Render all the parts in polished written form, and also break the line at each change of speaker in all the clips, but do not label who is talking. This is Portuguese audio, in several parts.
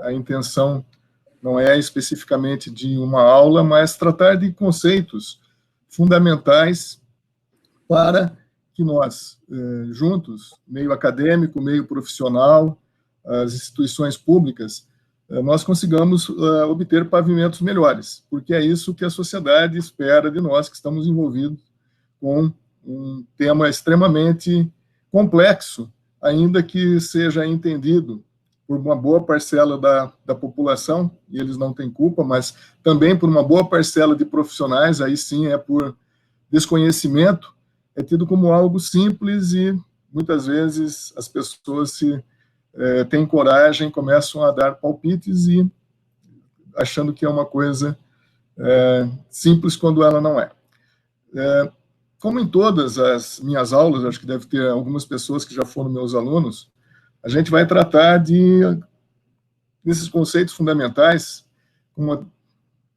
a intenção não é especificamente de uma aula, mas tratar de conceitos fundamentais para que nós, juntos, meio acadêmico, meio profissional, as instituições públicas, nós consigamos obter pavimentos melhores, porque é isso que a sociedade espera de nós que estamos envolvidos com um tema extremamente complexo, ainda que seja entendido por uma boa parcela da população, e eles não têm culpa, mas também por uma boa parcela de profissionais, aí sim é por desconhecimento, é tido como algo simples e muitas vezes as pessoas têm coragem, começam a dar palpites e achando que é uma coisa simples quando ela não é. Como em todas as minhas aulas, acho que deve ter algumas pessoas que já foram meus alunos, a gente vai tratar desses conceitos fundamentais,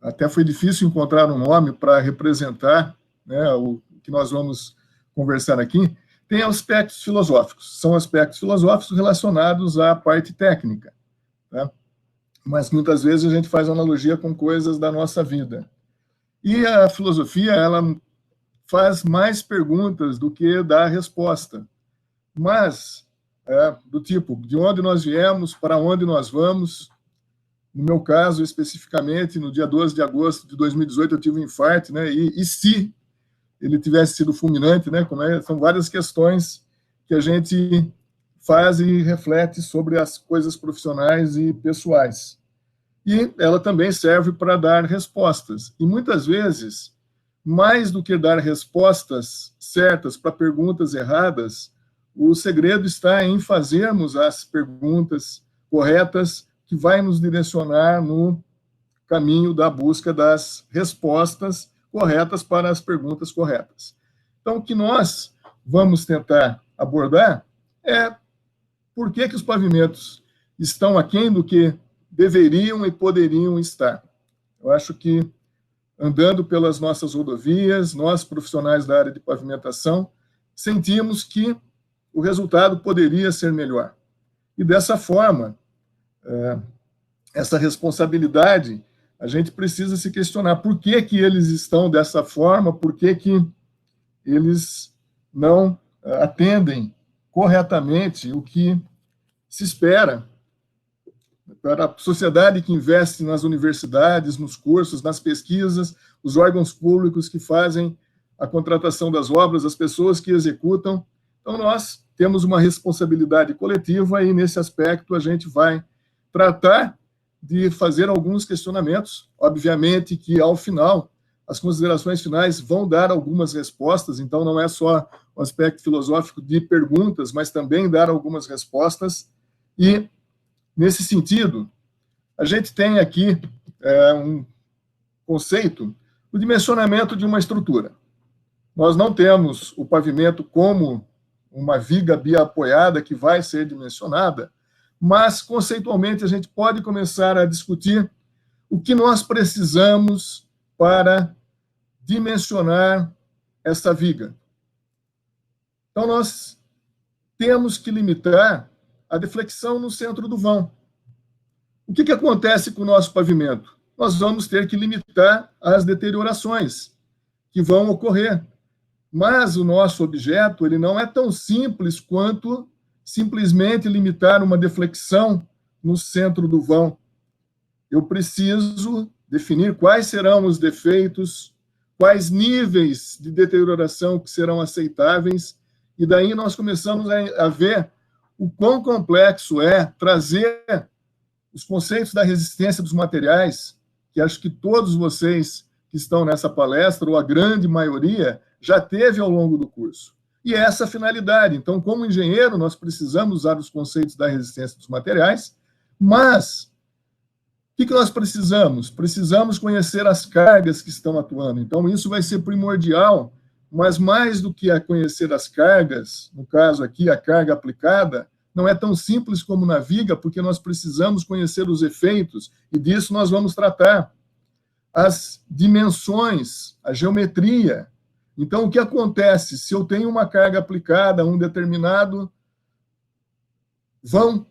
até foi difícil encontrar um nome para representar, né, o que nós vamos conversar aqui. Tem aspectos filosóficos, são aspectos filosóficos relacionados à parte técnica, tá? Mas muitas vezes a gente faz analogia com coisas da nossa vida. E a filosofia, ela faz mais perguntas do que dá resposta, mas do tipo, de onde nós viemos, para onde nós vamos. No meu caso, especificamente, no dia 12 de agosto de 2018, eu tive um infarto, né? E se ele tivesse sido fulminante, né? São várias questões que a gente faz e reflete sobre as coisas profissionais e pessoais. E ela também serve para dar respostas. E muitas vezes, mais do que dar respostas certas para perguntas erradas, o segredo está em fazermos as perguntas corretas que vai nos direcionar no caminho da busca das respostas corretas para as perguntas corretas. Então, o que nós vamos tentar abordar é por que os pavimentos estão aquém do que deveriam e poderiam estar. Eu acho que, andando pelas nossas rodovias, nós, profissionais da área de pavimentação, sentimos que o resultado poderia ser melhor. E, dessa forma, essa responsabilidade, a gente precisa se questionar por que eles estão dessa forma, por que eles não atendem corretamente o que se espera para a sociedade que investe nas universidades, nos cursos, nas pesquisas, os órgãos públicos que fazem a contratação das obras, as pessoas que executam. Então, nós temos uma responsabilidade coletiva e, nesse aspecto, a gente vai tratar de fazer alguns questionamentos. Obviamente que, ao final, as considerações finais vão dar algumas respostas, então não é só o aspecto filosófico de perguntas, mas também dar algumas respostas. E, nesse sentido, a gente tem aqui um conceito, o dimensionamento de uma estrutura. Nós não temos o pavimento como uma viga biapoiada que vai ser dimensionada, mas, conceitualmente, a gente pode começar a discutir o que nós precisamos para dimensionar essa viga. Então, nós temos que limitar a deflexão no centro do vão. O que acontece com o nosso pavimento? Nós vamos ter que limitar as deteriorações que vão ocorrer. Mas o nosso objeto ele não é tão simples quanto simplesmente limitar uma deflexão no centro do vão. Eu preciso definir quais serão os defeitos, quais níveis de deterioração que serão aceitáveis, e daí nós começamos a ver o quão complexo é trazer os conceitos da resistência dos materiais, que acho que todos vocês que estão nessa palestra, ou a grande maioria, já teve ao longo do curso. E é essa a finalidade. Então, como engenheiro, nós precisamos usar os conceitos da resistência dos materiais, mas o que nós precisamos? Precisamos conhecer as cargas que estão atuando. Então, isso vai ser primordial, mas mais do que conhecer as cargas, no caso aqui, a carga aplicada, não é tão simples como na viga, porque nós precisamos conhecer os efeitos, e disso nós vamos tratar. As dimensões, a geometria. Então, o que acontece? Se eu tenho uma carga aplicada a um determinado vão,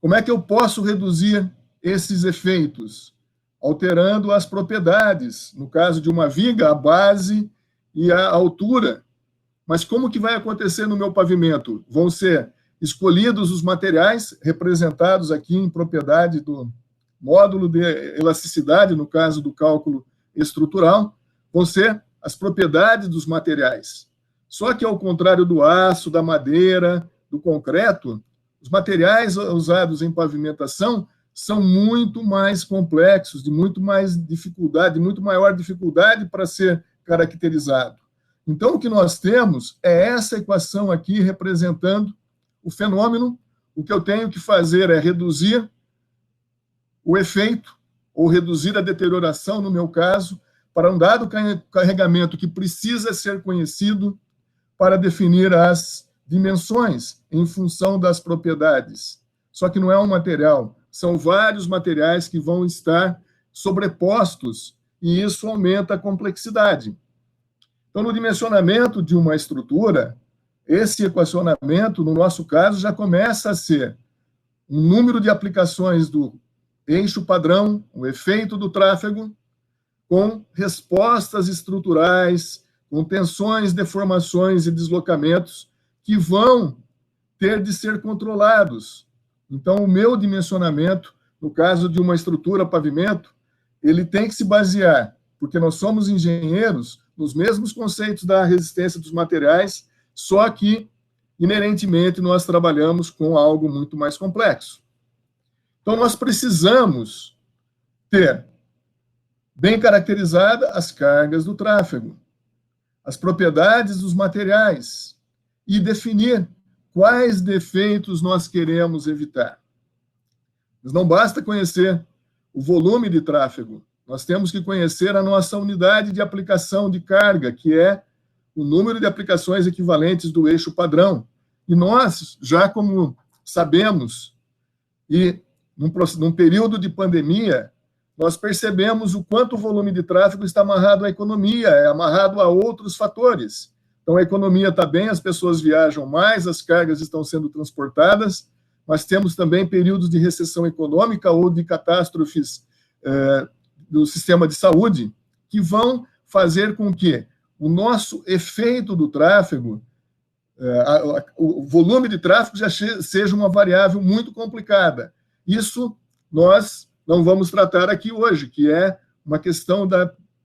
como é que eu posso reduzir esses efeitos? Alterando as propriedades, no caso de uma viga, a base e a altura. Mas como que vai acontecer no meu pavimento? Vão ser escolhidos os materiais, representados aqui em propriedade do módulo de elasticidade, no caso do cálculo estrutural, vão ser as propriedades dos materiais. Só que, ao contrário do aço, da madeira, do concreto, os materiais usados em pavimentação são muito mais complexos, de muito mais dificuldade, de muito maior dificuldade para ser caracterizado. Então, o que nós temos é essa equação aqui representando o fenômeno. O que eu tenho que fazer é reduzir o efeito, ou reduzir a deterioração, no meu caso, para um dado carregamento que precisa ser conhecido para definir as dimensões em função das propriedades. Só que não é um material, são vários materiais que vão estar sobrepostos, e isso aumenta a complexidade. Então, no dimensionamento de uma estrutura, esse equacionamento, no nosso caso, já começa a ser um número de aplicações do eixo padrão, o efeito do tráfego, com respostas estruturais, com tensões, deformações e deslocamentos que vão ter de ser controlados. Então, o meu dimensionamento, no caso de uma estrutura pavimento, ele tem que se basear, porque nós somos engenheiros, nos mesmos conceitos da resistência dos materiais, só que, inerentemente, nós trabalhamos com algo muito mais complexo. Então, nós precisamos ter bem caracterizada as cargas do tráfego, as propriedades dos materiais e definir quais defeitos nós queremos evitar. Mas não basta conhecer o volume de tráfego, nós temos que conhecer a nossa unidade de aplicação de carga, que é o número de aplicações equivalentes do eixo padrão. E nós, já como sabemos, e num período de pandemia, nós percebemos o quanto o volume de tráfego está amarrado à economia, é amarrado a outros fatores. Então, a economia está bem, as pessoas viajam mais, as cargas estão sendo transportadas, mas temos também períodos de recessão econômica ou de catástrofes do sistema de saúde, que vão fazer com que o nosso efeito do tráfego, o volume de tráfego já seja uma variável muito complicada. Isso nós não vamos tratar aqui hoje, que é uma questão de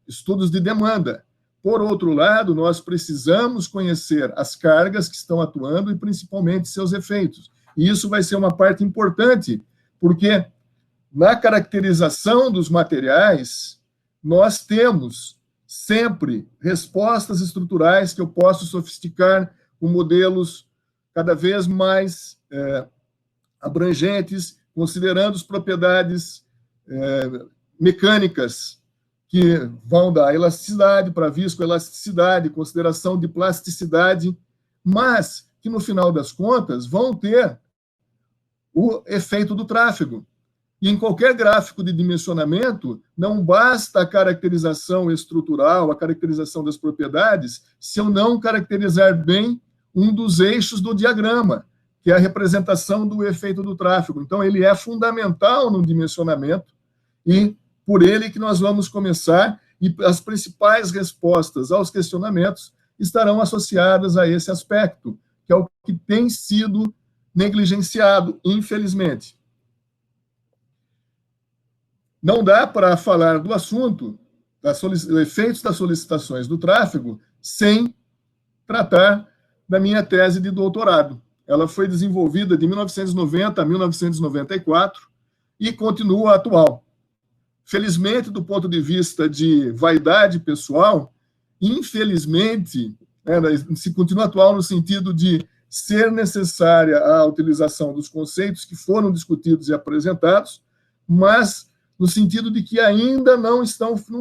estudos de demanda. Por outro lado, nós precisamos conhecer as cargas que estão atuando e principalmente seus efeitos. E isso vai ser uma parte importante, porque na caracterização dos materiais, nós temos sempre respostas estruturais que eu posso sofisticar com modelos cada vez mais abrangentes, considerando as propriedades mecânicas que vão da elasticidade para viscoelasticidade, consideração de plasticidade, mas que, no final das contas, vão ter o efeito do tráfego. E em qualquer gráfico de dimensionamento, não basta a caracterização estrutural, a caracterização das propriedades, se eu não caracterizar bem um dos eixos do diagrama, que é a representação do efeito do tráfego. Então, ele é fundamental no dimensionamento, e por ele que nós vamos começar, e as principais respostas aos questionamentos estarão associadas a esse aspecto, que é o que tem sido negligenciado, infelizmente. Não dá para falar do assunto, dos efeitos das solicitações do tráfego, sem tratar da minha tese de doutorado. Ela foi desenvolvida de 1990 a 1994 e continua atual. Felizmente, do ponto de vista de vaidade pessoal, infelizmente, se continua atual no sentido de ser necessária a utilização dos conceitos que foram discutidos e apresentados, mas no sentido de que ainda não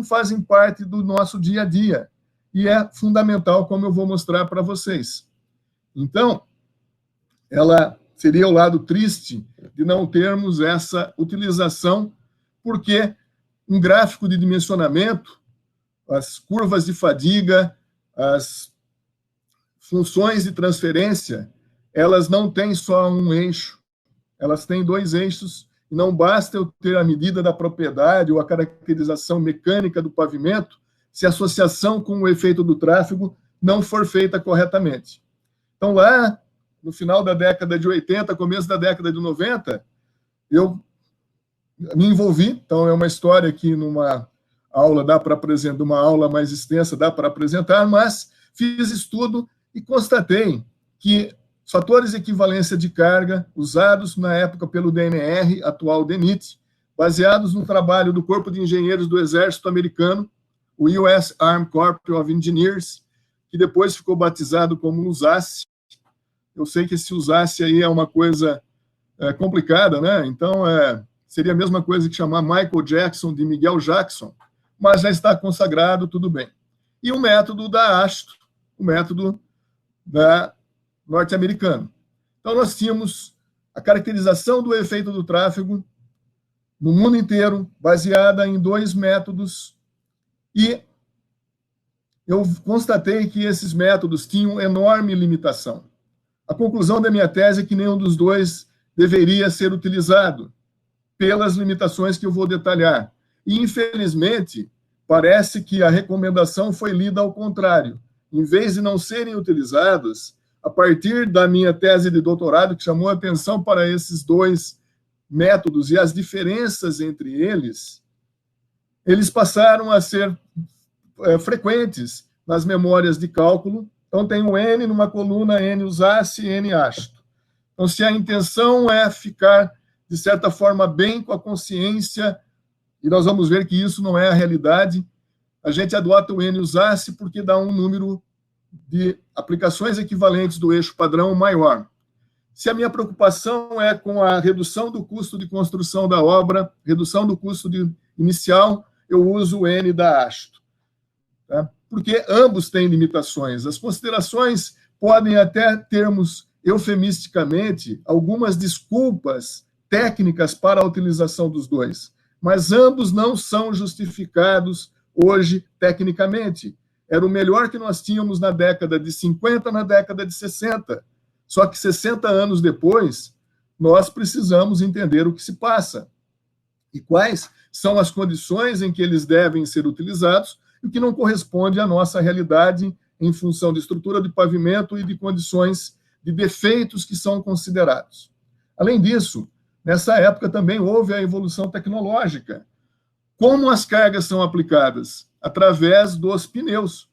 fazem parte do nosso dia a dia. E é fundamental, como eu vou mostrar para vocês. Então, ela seria o lado triste de não termos essa utilização, porque um gráfico de dimensionamento, as curvas de fadiga, as funções de transferência, elas não têm só um eixo, elas têm dois eixos, e não basta eu ter a medida da propriedade ou a caracterização mecânica do pavimento se a associação com o efeito do tráfego não for feita corretamente. Então, lá no final da década de 80, começo da década de 90, eu me envolvi. Então, é uma história que numa aula dá para apresentar, uma aula mais extensa dá para apresentar, mas fiz estudo e constatei que os fatores de equivalência de carga usados na época pelo DNR, atual DENIT, baseados no trabalho do Corpo de Engenheiros do Exército Americano, o US Army Corps of Engineers, que depois ficou batizado como USACE. Eu sei que esse USACE aí é uma coisa complicada, né? Então, seria a mesma coisa que chamar Michael Jackson de Miguel Jackson, mas já está consagrado, tudo bem. E o método da AASHTO, o método norte-americano. Então, nós tínhamos a caracterização do efeito do tráfego no mundo inteiro, baseada em 2 métodos, e eu constatei que esses métodos tinham enorme limitação. A conclusão da minha tese é que nenhum dos 2 deveria ser utilizado, pelas limitações que eu vou detalhar. E, infelizmente, parece que a recomendação foi lida ao contrário. Em vez de não serem utilizados, a partir da minha tese de doutorado, que chamou a atenção para esses 2 métodos e as diferenças entre eles passaram a ser frequentes nas memórias de cálculo. Então, tem o N numa coluna, N USACE e N AASHTO. Então, se a intenção é ficar, de certa forma, bem com a consciência, e nós vamos ver que isso não é a realidade, a gente adota o N USACE porque dá um número de aplicações equivalentes do eixo padrão maior. Se a minha preocupação é com a redução do custo de construção da obra, redução do custo inicial, eu uso o N da AASHTO. Tá? Porque ambos têm limitações. As considerações podem até termos, eufemisticamente, algumas desculpas técnicas para a utilização dos 2, mas ambos não são justificados hoje tecnicamente. Era o melhor que nós tínhamos na década de 50, na década de 60. Só que 60 anos depois, nós precisamos entender o que se passa e quais são as condições em que eles devem ser utilizados e o que não corresponde à nossa realidade em função de estrutura de pavimento e de condições de defeitos que são considerados. Além disso, nessa época também houve a evolução tecnológica. Como as cargas são aplicadas? Através dos pneus.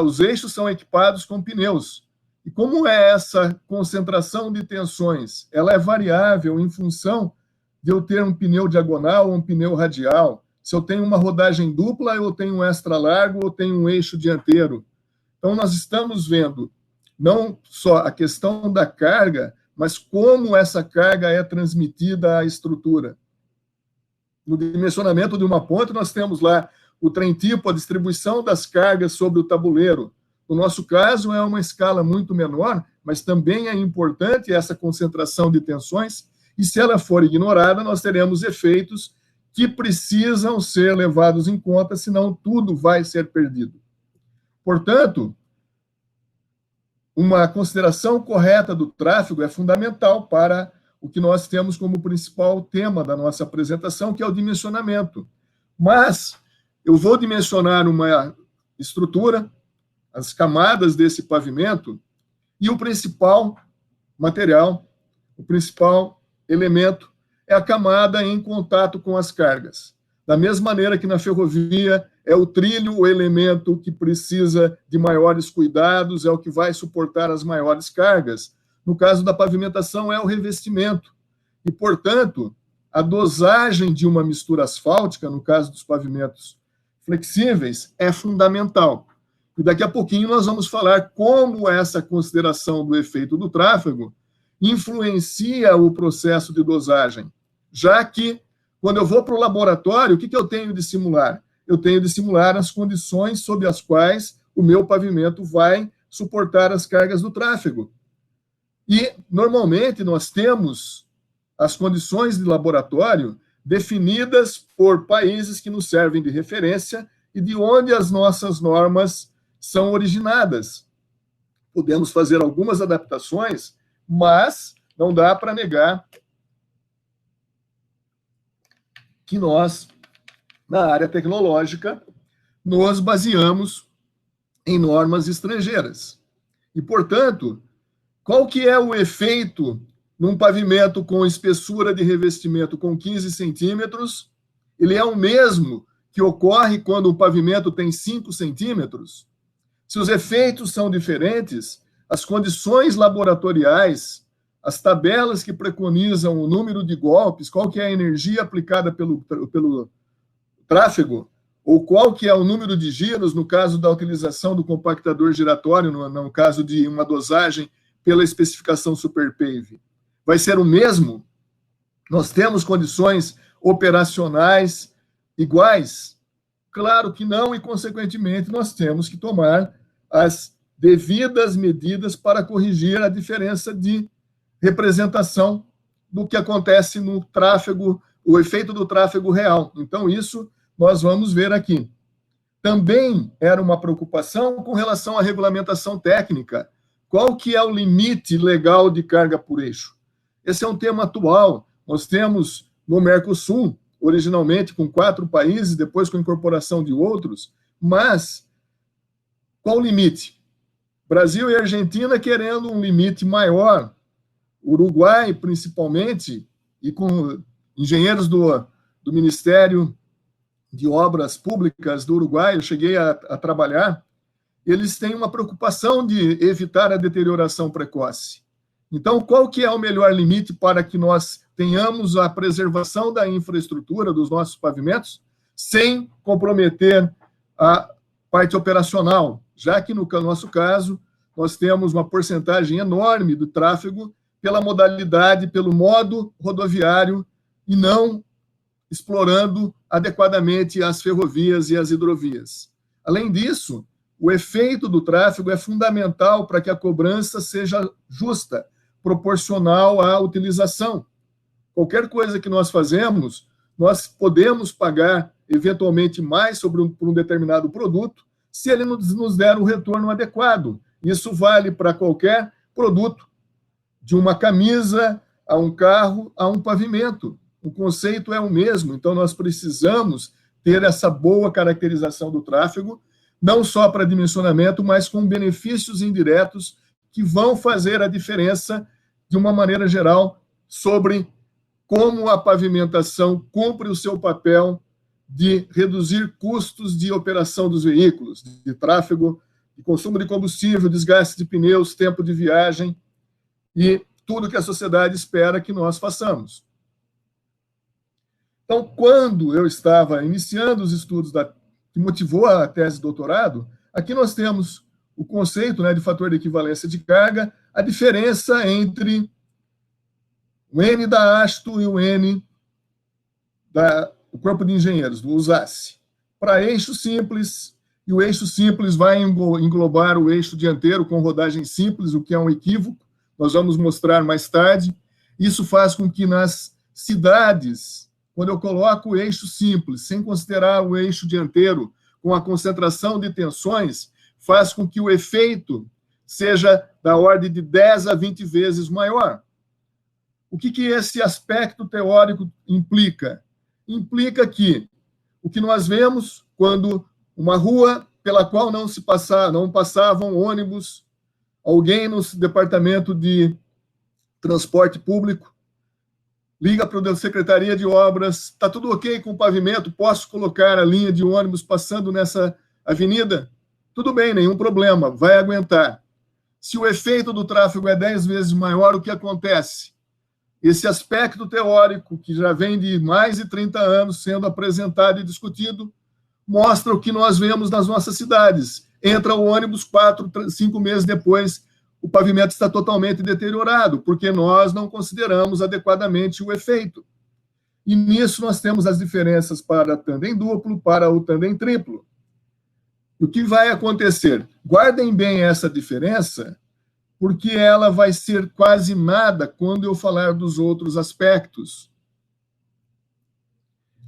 Os eixos são equipados com pneus. E como é essa concentração de tensões? Ela é variável em função de eu ter um pneu diagonal ou um pneu radial. Se eu tenho uma rodagem dupla, eu tenho um extra largo ou tenho um eixo dianteiro. Então, nós estamos vendo não só a questão da carga, mas como essa carga é transmitida à estrutura. No dimensionamento de uma ponte, nós temos lá o trem-tipo, a distribuição das cargas sobre o tabuleiro. No nosso caso, é uma escala muito menor, mas também é importante essa concentração de tensões, e se ela for ignorada, nós teremos efeitos que precisam ser levados em conta, senão tudo vai ser perdido. Portanto, uma consideração correta do tráfego é fundamental para o que nós temos como principal tema da nossa apresentação, que é o dimensionamento. Mas eu vou dimensionar uma estrutura, as camadas desse pavimento, e o principal material, o principal elemento é a camada em contato com as cargas. Da mesma maneira que na ferrovia é o trilho o elemento que precisa de maiores cuidados, é o que vai suportar as maiores cargas. No caso da pavimentação, é o revestimento. E, portanto, a dosagem de uma mistura asfáltica, no caso dos pavimentos flexíveis, é fundamental. E daqui a pouquinho nós vamos falar como essa consideração do efeito do tráfego influencia o processo de dosagem, já que, quando eu vou para o laboratório, o que eu tenho de simular? Eu tenho de simular as condições sob as quais o meu pavimento vai suportar as cargas do tráfego. E, normalmente, nós temos as condições de laboratório definidas por países que nos servem de referência e de onde as nossas normas são originadas. Podemos fazer algumas adaptações, mas não dá para negar que nós, na área tecnológica, nos baseamos em normas estrangeiras. E, portanto, qual que é o efeito num pavimento com espessura de revestimento com 15 centímetros? Ele é o mesmo que ocorre quando o pavimento tem 5 centímetros? Se os efeitos são diferentes, as condições laboratoriais, as tabelas que preconizam o número de golpes, qual que é a energia aplicada pelo tráfego, ou qual que é o número de giros no caso da utilização do compactador giratório, no caso de uma dosagem pela especificação SuperPave, vai ser o mesmo? Nós temos condições operacionais iguais? Claro que não, e, consequentemente, nós temos que tomar as devidas medidas para corrigir a diferença de representação do que acontece no tráfego, o efeito do tráfego real. Então, isso nós vamos ver aqui. Também era uma preocupação com relação à regulamentação técnica. Qual que é o limite legal de carga por eixo? Esse é um tema atual. Nós temos no Mercosul, originalmente com 4 países, depois com a incorporação de outros, mas qual o limite? Brasil e Argentina querendo um limite maior, Uruguai, principalmente, e com engenheiros do Ministério de Obras Públicas do Uruguai, eu cheguei a trabalhar, eles têm uma preocupação de evitar a deterioração precoce. Então, qual que é o melhor limite para que nós tenhamos a preservação da infraestrutura dos nossos pavimentos sem comprometer a parte operacional, já que no nosso caso nós temos uma porcentagem enorme do tráfego pela modalidade, pelo modo rodoviário e não explorando adequadamente as ferrovias e as hidrovias. Além disso, o efeito do tráfego é fundamental para que a cobrança seja justa, proporcional à utilização. Qualquer coisa que nós fazemos, nós podemos pagar eventualmente mais por um determinado produto se ele nos der um retorno adequado. Isso vale para qualquer produto, de uma camisa a um carro, a um pavimento. O conceito é o mesmo, então nós precisamos ter essa boa caracterização do tráfego, não só para dimensionamento, mas com benefícios indiretos que vão fazer a diferença, de uma maneira geral, sobre como a pavimentação cumpre o seu papel de reduzir custos de operação dos veículos, de tráfego, de consumo de combustível, desgaste de pneus, tempo de viagem e tudo que a sociedade espera que nós façamos. Então, quando eu estava iniciando os estudos que motivou a tese de doutorado, aqui nós temos o conceito, né, de fator de equivalência de carga, a diferença entre o N da ASTO e o N do Corpo de Engenheiros, do USACE. Para eixo simples, e o eixo simples vai englobar o eixo dianteiro com rodagem simples, o que é um equívoco, nós vamos mostrar mais tarde. Isso faz com que nas cidades, quando eu coloco o eixo simples, sem considerar o eixo dianteiro, com a concentração de tensões, faz com que o efeito seja da ordem de 10 a 20 vezes maior. O que esse aspecto teórico implica? Implica que o que nós vemos quando uma rua pela qual não passavam ônibus, alguém no departamento de transporte público liga para a Secretaria de Obras, está tudo ok com o pavimento, posso colocar a linha de ônibus passando nessa avenida? Tudo bem, nenhum problema, vai aguentar. Se o efeito do tráfego é 10 vezes maior, o que acontece? Esse aspecto teórico, que já vem de mais de 30 anos sendo apresentado e discutido, mostra o que nós vemos nas nossas cidades. Entra o ônibus 4, 5 meses depois, o pavimento está totalmente deteriorado, porque nós não consideramos adequadamente o efeito. E nisso nós temos as diferenças para tandem duplo, para o tandem triplo. O que vai acontecer? Guardem bem essa diferença, porque ela vai ser quase nada quando eu falar dos outros aspectos.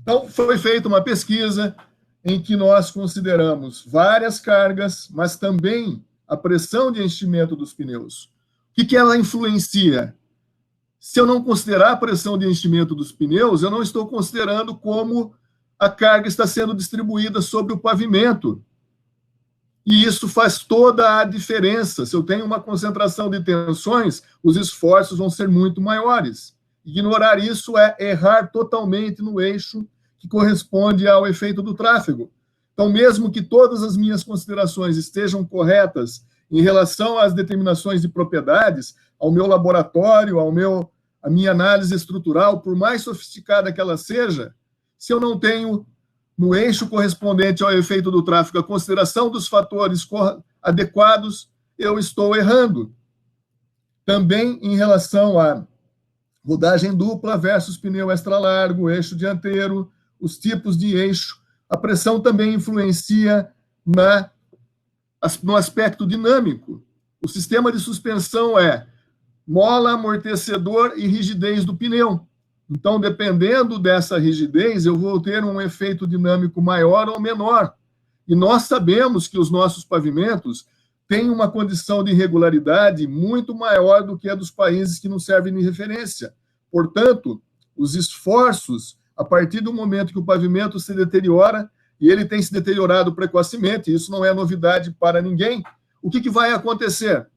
Então, foi feita uma pesquisa em que nós consideramos várias cargas, mas também a pressão de enchimento dos pneus. O que ela influencia? Se eu não considerar a pressão de enchimento dos pneus, eu não estou considerando como a carga está sendo distribuída sobre o pavimento. E isso faz toda a diferença. Se eu tenho uma concentração de tensões, os esforços vão ser muito maiores. Ignorar isso é errar totalmente no eixo que corresponde ao efeito do tráfego. Então, mesmo que todas as minhas considerações estejam corretas em relação às determinações de propriedades, ao meu laboratório, à minha análise estrutural, por mais sofisticada que ela seja, se eu não tenho no eixo correspondente ao efeito do tráfego a consideração dos fatores adequados, eu estou errando. Também em relação à rodagem dupla versus pneu extra largo, eixo dianteiro, os tipos de eixo, a pressão também influencia no aspecto dinâmico. O sistema de suspensão é mola, amortecedor e rigidez do pneu. Então, dependendo dessa rigidez, eu vou ter um efeito dinâmico maior ou menor. E nós sabemos que os nossos pavimentos têm uma condição de irregularidade muito maior do que a dos países que nos servem de referência. Portanto, os esforços, a partir do momento que o pavimento se deteriora, e ele tem se deteriorado precocemente, isso não é novidade para ninguém, o que vai acontecer?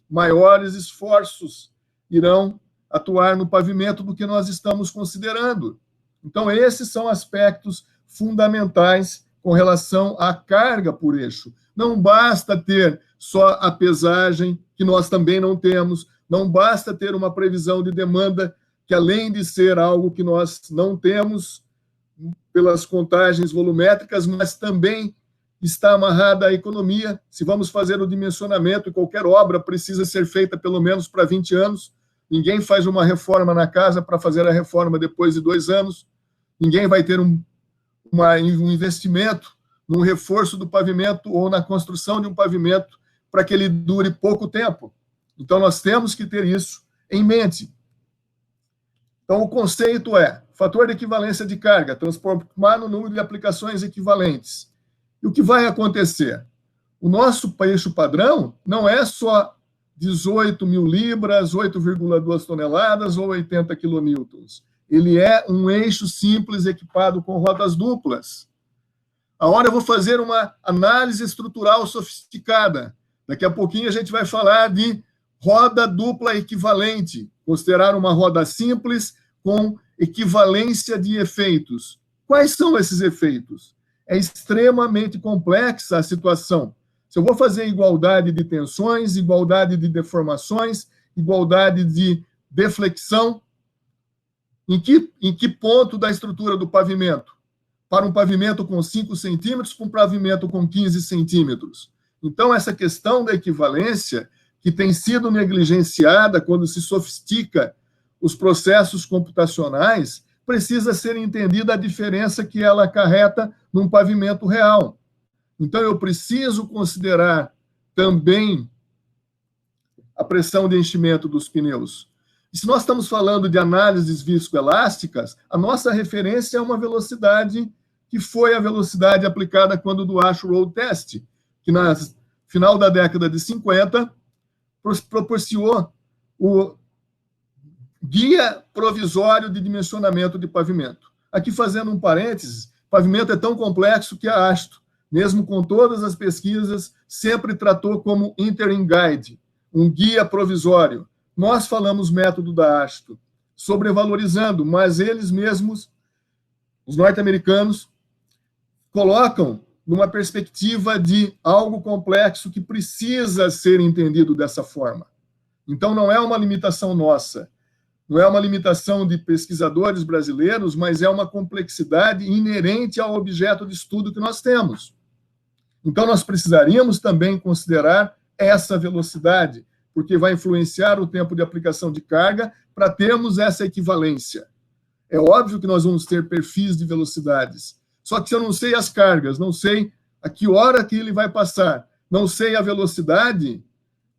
Maiores esforços irão atuar no pavimento do que nós estamos considerando. Então, esses são aspectos fundamentais com relação à carga por eixo. Não basta ter só a pesagem, que nós também não temos, não basta ter uma previsão de demanda, que além de ser algo que nós não temos pelas contagens volumétricas, mas também está amarrada à economia. Se vamos fazer o dimensionamento, e qualquer obra precisa ser feita pelo menos para 20 anos, ninguém faz uma reforma na casa para fazer a reforma depois de 2 anos, ninguém vai ter um investimento no reforço do pavimento ou na construção de um pavimento para que ele dure pouco tempo. Então, nós temos que ter isso em mente. Então, o conceito é fator de equivalência de carga, transformar no número de aplicações equivalentes. E o que vai acontecer? O nosso eixo padrão não é só 18 mil libras, 8,2 toneladas ou 80 quilonewtons. Ele é um eixo simples equipado com rodas duplas. Agora eu vou fazer uma análise estrutural sofisticada. Daqui a pouquinho a gente vai falar de roda dupla equivalente, considerar uma roda simples com equivalência de efeitos. Quais são esses efeitos? É extremamente complexa a situação. Se eu vou fazer igualdade de tensões, igualdade de deformações, igualdade de deflexão, em que ponto da estrutura do pavimento? Para um pavimento com 5 centímetros, para um pavimento com 15 centímetros. Então, essa questão da equivalência, que tem sido negligenciada quando se sofistica os processos computacionais, precisa ser entendida a diferença que ela acarreta num pavimento real. Então, eu preciso considerar também a pressão de enchimento dos pneus. E se nós estamos falando de análises viscoelásticas, a nossa referência é uma velocidade que foi a velocidade aplicada quando do Ash Road Test, que no final da década de 50 proporcionou o guia provisório de dimensionamento de pavimento. Aqui, fazendo um parênteses, pavimento é tão complexo que a AASHTO, mesmo com todas as pesquisas, sempre tratou como interim guide, um guia provisório. Nós falamos método da AASHTO, sobrevalorizando, mas eles mesmos, os norte-americanos, colocam numa perspectiva de algo complexo que precisa ser entendido dessa forma. Então, não é uma limitação nossa, não é uma limitação de pesquisadores brasileiros, mas é uma complexidade inerente ao objeto de estudo que nós temos. Então, nós precisaríamos também considerar essa velocidade, porque vai influenciar o tempo de aplicação de carga para termos essa equivalência. É óbvio que nós vamos ter perfis de velocidades, só que se eu não sei as cargas, não sei a que hora que ele vai passar, não sei a velocidade,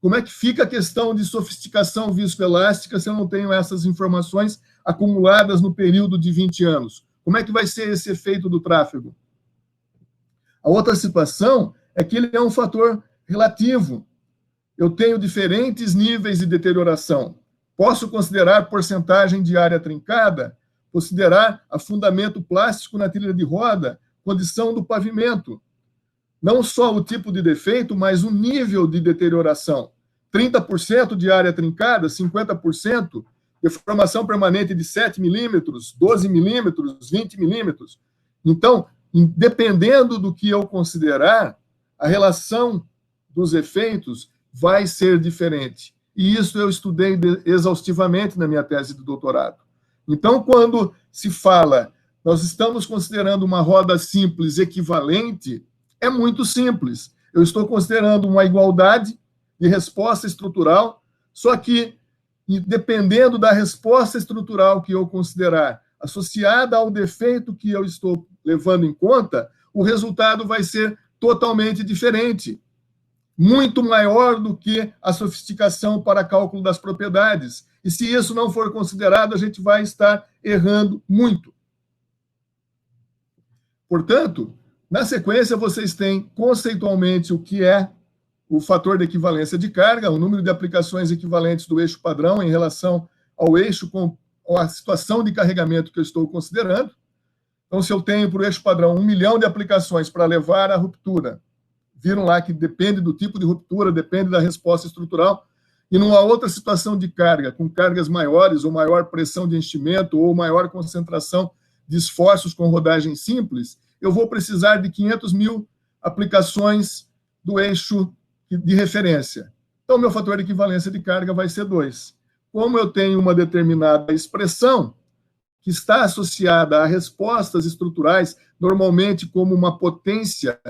como é que fica a questão de sofisticação viscoelástica se eu não tenho essas informações acumuladas no período de 20 anos? Como é que vai ser esse efeito do tráfego? A outra situação é que ele é um fator relativo. Eu tenho diferentes níveis de deterioração. Posso considerar porcentagem de área trincada, considerar afundamento plástico na trilha de roda, condição do pavimento. Não só o tipo de defeito, mas o nível de deterioração. 30% de área trincada, 50%, deformação permanente de 7 milímetros, 12 milímetros, 20 milímetros. Então, dependendo do que eu considerar, a relação dos efeitos vai ser diferente. E isso eu estudei exaustivamente na minha tese de doutorado. Então, quando se fala, nós estamos considerando uma roda simples equivalente, é muito simples. Eu estou considerando uma igualdade de resposta estrutural, só que, dependendo da resposta estrutural que eu considerar, associada ao defeito que eu estou levando em conta, o resultado vai ser totalmente diferente. Muito maior do que a sofisticação para cálculo das propriedades. E se isso não for considerado, a gente vai estar errando muito. Portanto, na sequência, vocês têm conceitualmente o que é o fator de equivalência de carga, o número de aplicações equivalentes do eixo padrão em relação ao eixo com a situação de carregamento que eu estou considerando. Então, se eu tenho para o eixo padrão 1 milhão de aplicações para levar à ruptura, viram lá que depende do tipo de ruptura, depende da resposta estrutural, e numa outra situação de carga, com cargas maiores, ou maior pressão de enchimento, ou maior concentração de esforços com rodagem simples, eu vou precisar de 500 mil aplicações do eixo de referência. Então, meu fator de equivalência de carga vai ser 2. Como eu tenho uma determinada expressão que está associada a respostas estruturais, normalmente como uma potência,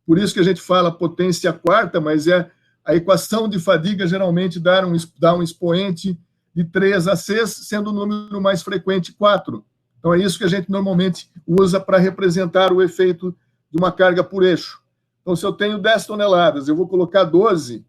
por isso que a gente fala potência quarta, mas é a equação de fadiga geralmente dá um expoente de 3 a 6, sendo o número mais frequente 4. Então, é isso que a gente normalmente usa para representar o efeito de uma carga por eixo. Então, se eu tenho 10 toneladas, eu vou colocar 12,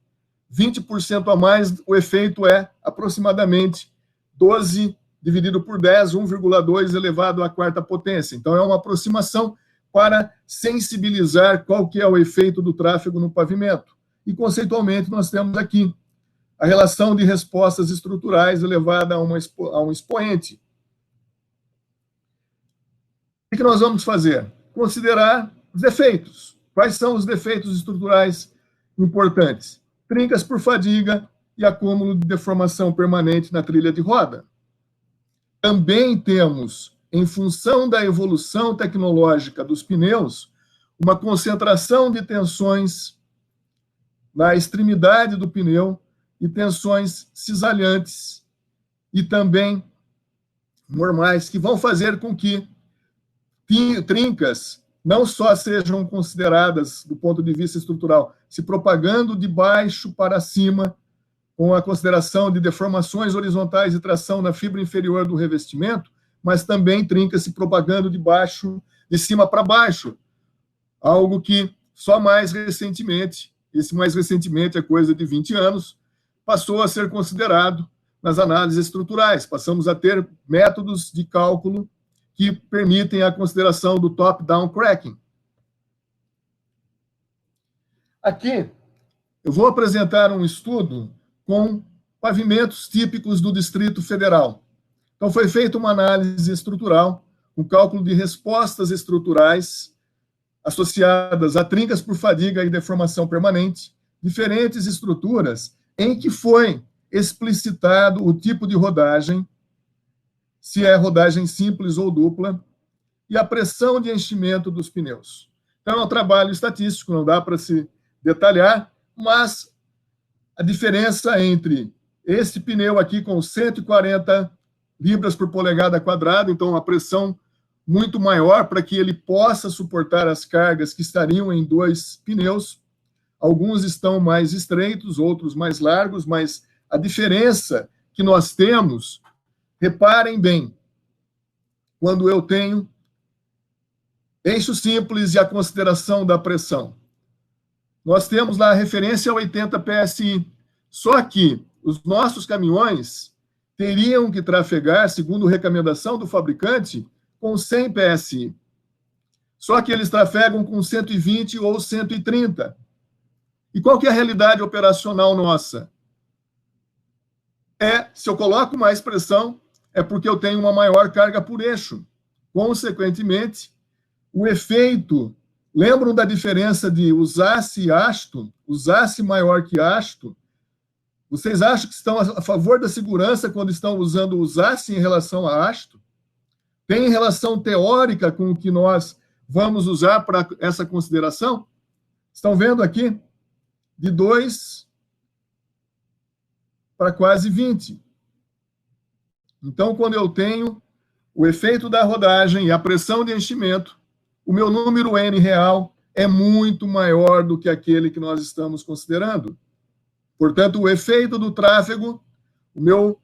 20% a mais, o efeito é aproximadamente 12 dividido por 10, 1,2 elevado à quarta potência. Então, é uma aproximação para sensibilizar qual que é o efeito do tráfego no pavimento. E, conceitualmente, nós temos aqui a relação de respostas estruturais elevada a um expoente. O que nós vamos fazer? Considerar os defeitos. Quais são os defeitos estruturais importantes? Trincas por fadiga e acúmulo de deformação permanente na trilha de roda. Também temos, em função da evolução tecnológica dos pneus, uma concentração de tensões na extremidade do pneu e tensões cisalhantes e também normais, que vão fazer com que trincas não só sejam consideradas, do ponto de vista estrutural, se propagando de baixo para cima, com a consideração de deformações horizontais e tração na fibra inferior do revestimento, mas também trincas se propagando de cima para baixo, algo que só mais recentemente, esse mais recentemente é coisa de 20 anos, passou a ser considerado nas análises estruturais. Passamos a ter métodos de cálculo que permitem a consideração do top-down cracking. Aqui, eu vou apresentar um estudo com pavimentos típicos do Distrito Federal. Então, foi feita uma análise estrutural, um cálculo de respostas estruturais associadas a trincas por fadiga e deformação permanente, diferentes estruturas em que foi explicitado o tipo de rodagem, se é rodagem simples ou dupla, e a pressão de enchimento dos pneus. Então, é um trabalho estatístico, não dá para se detalhar, mas a diferença entre esse pneu aqui com 140 libras por polegada quadrada, então uma pressão muito maior para que ele possa suportar as cargas que estariam em 2 pneus. Alguns estão mais estreitos, outros mais largos, mas a diferença que nós temos, reparem bem, quando eu tenho eixo simples e a consideração da pressão. Nós temos lá a referência a 80 PSI. Só que os nossos caminhões teriam que trafegar, segundo recomendação do fabricante, com 100 PSI. Só que eles trafegam com 120 ou 130. E qual que é a realidade operacional nossa? se eu coloco mais pressão, é porque eu tenho uma maior carga por eixo. Consequentemente, o efeito... Lembram da diferença de usasse e hasto? Usasse maior que hasto? Vocês acham que estão a favor da segurança quando estão usando usasse em relação a hasto? Tem relação teórica com o que nós vamos usar para essa consideração? Estão vendo aqui? De 2 para quase 20. Então, quando eu tenho o efeito da rodagem e a pressão de enchimento, o meu número N real é muito maior do que aquele que nós estamos considerando. Portanto, o efeito do tráfego, o meu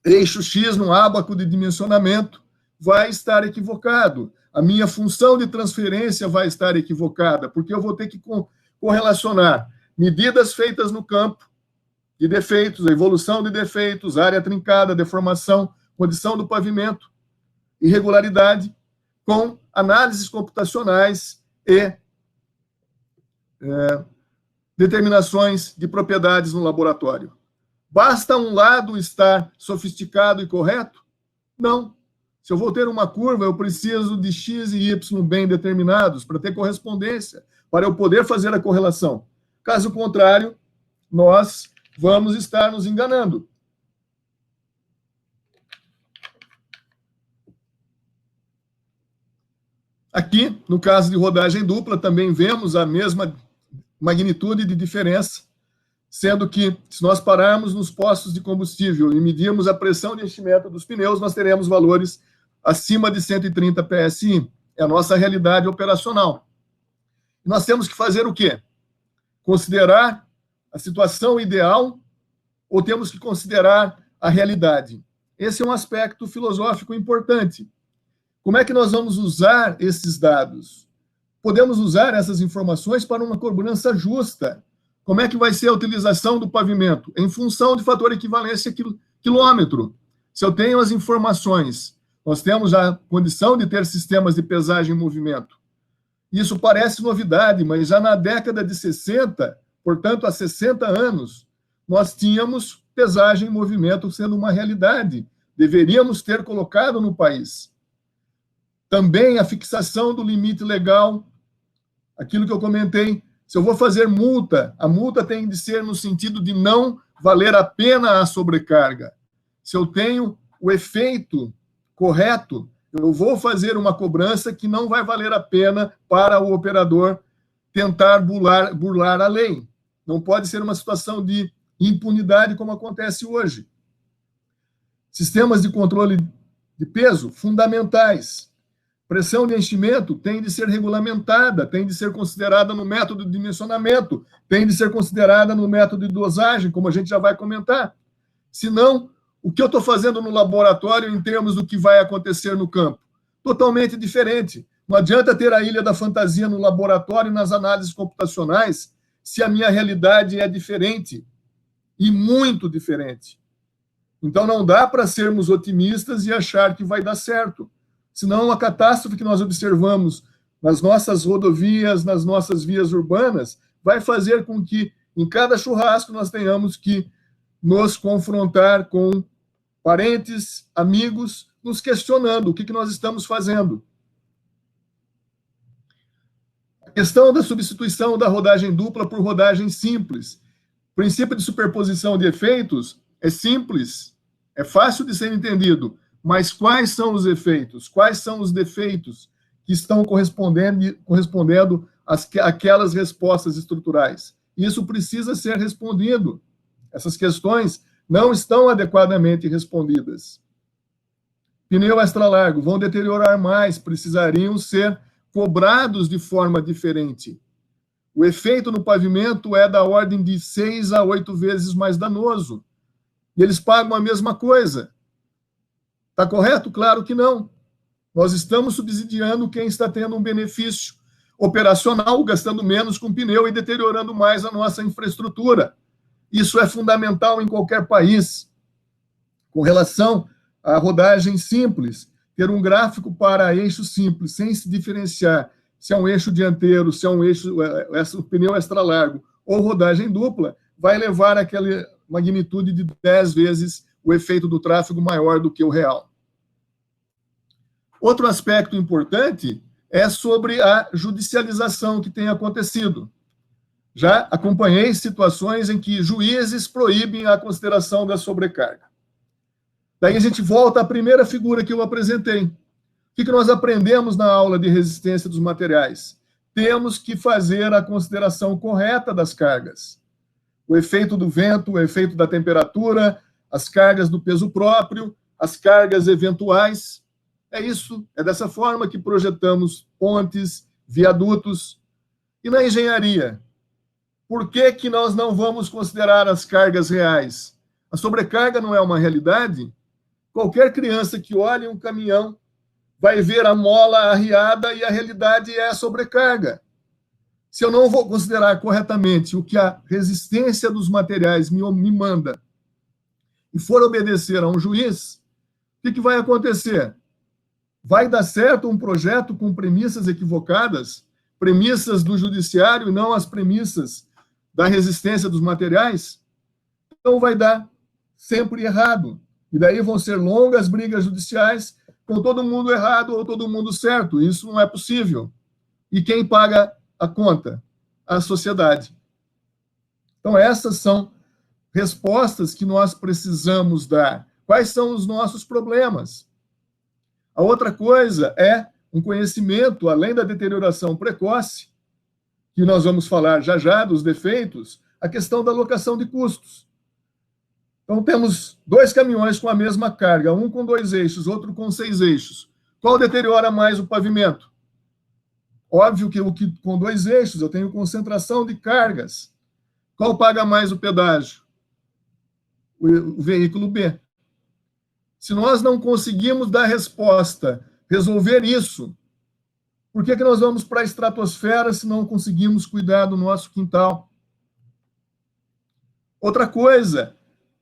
eixo X no ábaco de dimensionamento, vai estar equivocado. A minha função de transferência vai estar equivocada, porque eu vou ter que correlacionar medidas feitas no campo de defeitos, a evolução de defeitos, área trincada, deformação, condição do pavimento, irregularidade, com análises computacionais e determinações de propriedades no laboratório. Basta um lado estar sofisticado e correto? Não. Se eu vou ter uma curva, eu preciso de x e y bem determinados para ter correspondência, para eu poder fazer a correlação. Caso contrário, nós vamos estar nos enganando. Aqui, no caso de rodagem dupla, também vemos a mesma magnitude de diferença, sendo que, se nós pararmos nos postos de combustível e medirmos a pressão de enchimento dos pneus, nós teremos valores acima de 130 PSI. É a nossa realidade operacional. E nós temos que fazer o quê? Considerar a situação ideal ou temos que considerar a realidade? Esse é um aspecto filosófico importante. Como é que nós vamos usar esses dados? Podemos usar essas informações para uma cobrança justa. Como é que vai ser a utilização do pavimento? Em função de fator equivalência quilômetro. Se eu tenho as informações, nós temos a condição de ter sistemas de pesagem em movimento. Isso parece novidade, mas já na década de 60, portanto, há 60 anos, nós tínhamos pesagem em movimento sendo uma realidade. Deveríamos ter colocado no país. Também a fixação do limite legal, aquilo que eu comentei, se eu vou fazer multa, a multa tem de ser no sentido de não valer a pena a sobrecarga. Se eu tenho o efeito correto, eu vou fazer uma cobrança que não vai valer a pena para o operador tentar burlar a lei. Não pode ser uma situação de impunidade como acontece hoje. Sistemas de controle de peso fundamentais. Pressão de enchimento tem de ser regulamentada, tem de ser considerada no método de dimensionamento, tem de ser considerada no método de dosagem, como a gente já vai comentar. Senão, o que eu estou fazendo no laboratório em termos do que vai acontecer no campo? Totalmente diferente. Não adianta ter a ilha da fantasia no laboratório e nas análises computacionais se a minha realidade é diferente, e muito diferente. Então, não dá para sermos otimistas e achar que vai dar certo. Senão, a catástrofe que nós observamos nas nossas rodovias, nas nossas vias urbanas, vai fazer com que, em cada churrasco, nós tenhamos que nos confrontar com parentes, amigos, nos questionando o que nós estamos fazendo. A questão da substituição da rodagem dupla por rodagem simples. O princípio de superposição de efeitos é simples, é fácil de ser entendido. Mas quais são os efeitos? Quais são os defeitos que estão correspondendo àquelas respostas estruturais? Isso precisa ser respondido. Essas questões não estão adequadamente respondidas. Pneu extra largo vão deteriorar mais, precisariam ser cobrados de forma diferente. O efeito no pavimento é da ordem de 6 a 8 vezes mais danoso. E eles pagam a mesma coisa. Está correto? Claro que não. Nós estamos subsidiando quem está tendo um benefício operacional, gastando menos com pneu e deteriorando mais a nossa infraestrutura. Isso é fundamental em qualquer país. Com relação à rodagem simples, ter um gráfico para eixo simples, sem se diferenciar se é um eixo dianteiro, se é um eixo, o pneu extra largo ou rodagem dupla, vai levar magnitude de 10 vezes o efeito do tráfego maior do que o real. Outro aspecto importante é sobre a judicialização que tem acontecido. Já acompanhei situações em que juízes proíbem a consideração da sobrecarga. Daí a gente volta à primeira figura que eu apresentei. O que nós aprendemos na aula de resistência dos materiais? Temos que fazer a consideração correta das cargas. O efeito do vento, o efeito da temperatura, as cargas do peso próprio, as cargas eventuais. É isso, é dessa forma que projetamos pontes, viadutos. E na engenharia? Por que nós não vamos considerar as cargas reais? A sobrecarga não é uma realidade? Qualquer criança que olhe um caminhão vai ver a mola arriada e a realidade é a sobrecarga. Se eu não vou considerar corretamente o que a resistência dos materiais me manda e for obedecer a um juiz, o que vai acontecer? Vai dar certo um projeto com premissas equivocadas, premissas do judiciário e não as premissas da resistência dos materiais? Então vai dar sempre errado. E daí vão ser longas brigas judiciais com todo mundo errado ou todo mundo certo. Isso não é possível. E quem paga a conta? A sociedade. Então essas são respostas que nós precisamos dar. Quais são os nossos problemas? A outra coisa é um conhecimento, além da deterioração precoce, que nós vamos falar já dos defeitos, a questão da alocação de custos. Então, temos 2 caminhões com a mesma carga, um com 2 eixos, outro com 6 eixos. Qual deteriora mais o pavimento? Óbvio que o que com 2 eixos eu tenho concentração de cargas. Qual paga mais o pedágio? O veículo B. Se nós não conseguimos dar resposta, resolver isso, por que nós vamos para a estratosfera se não conseguimos cuidar do nosso quintal? Outra coisa,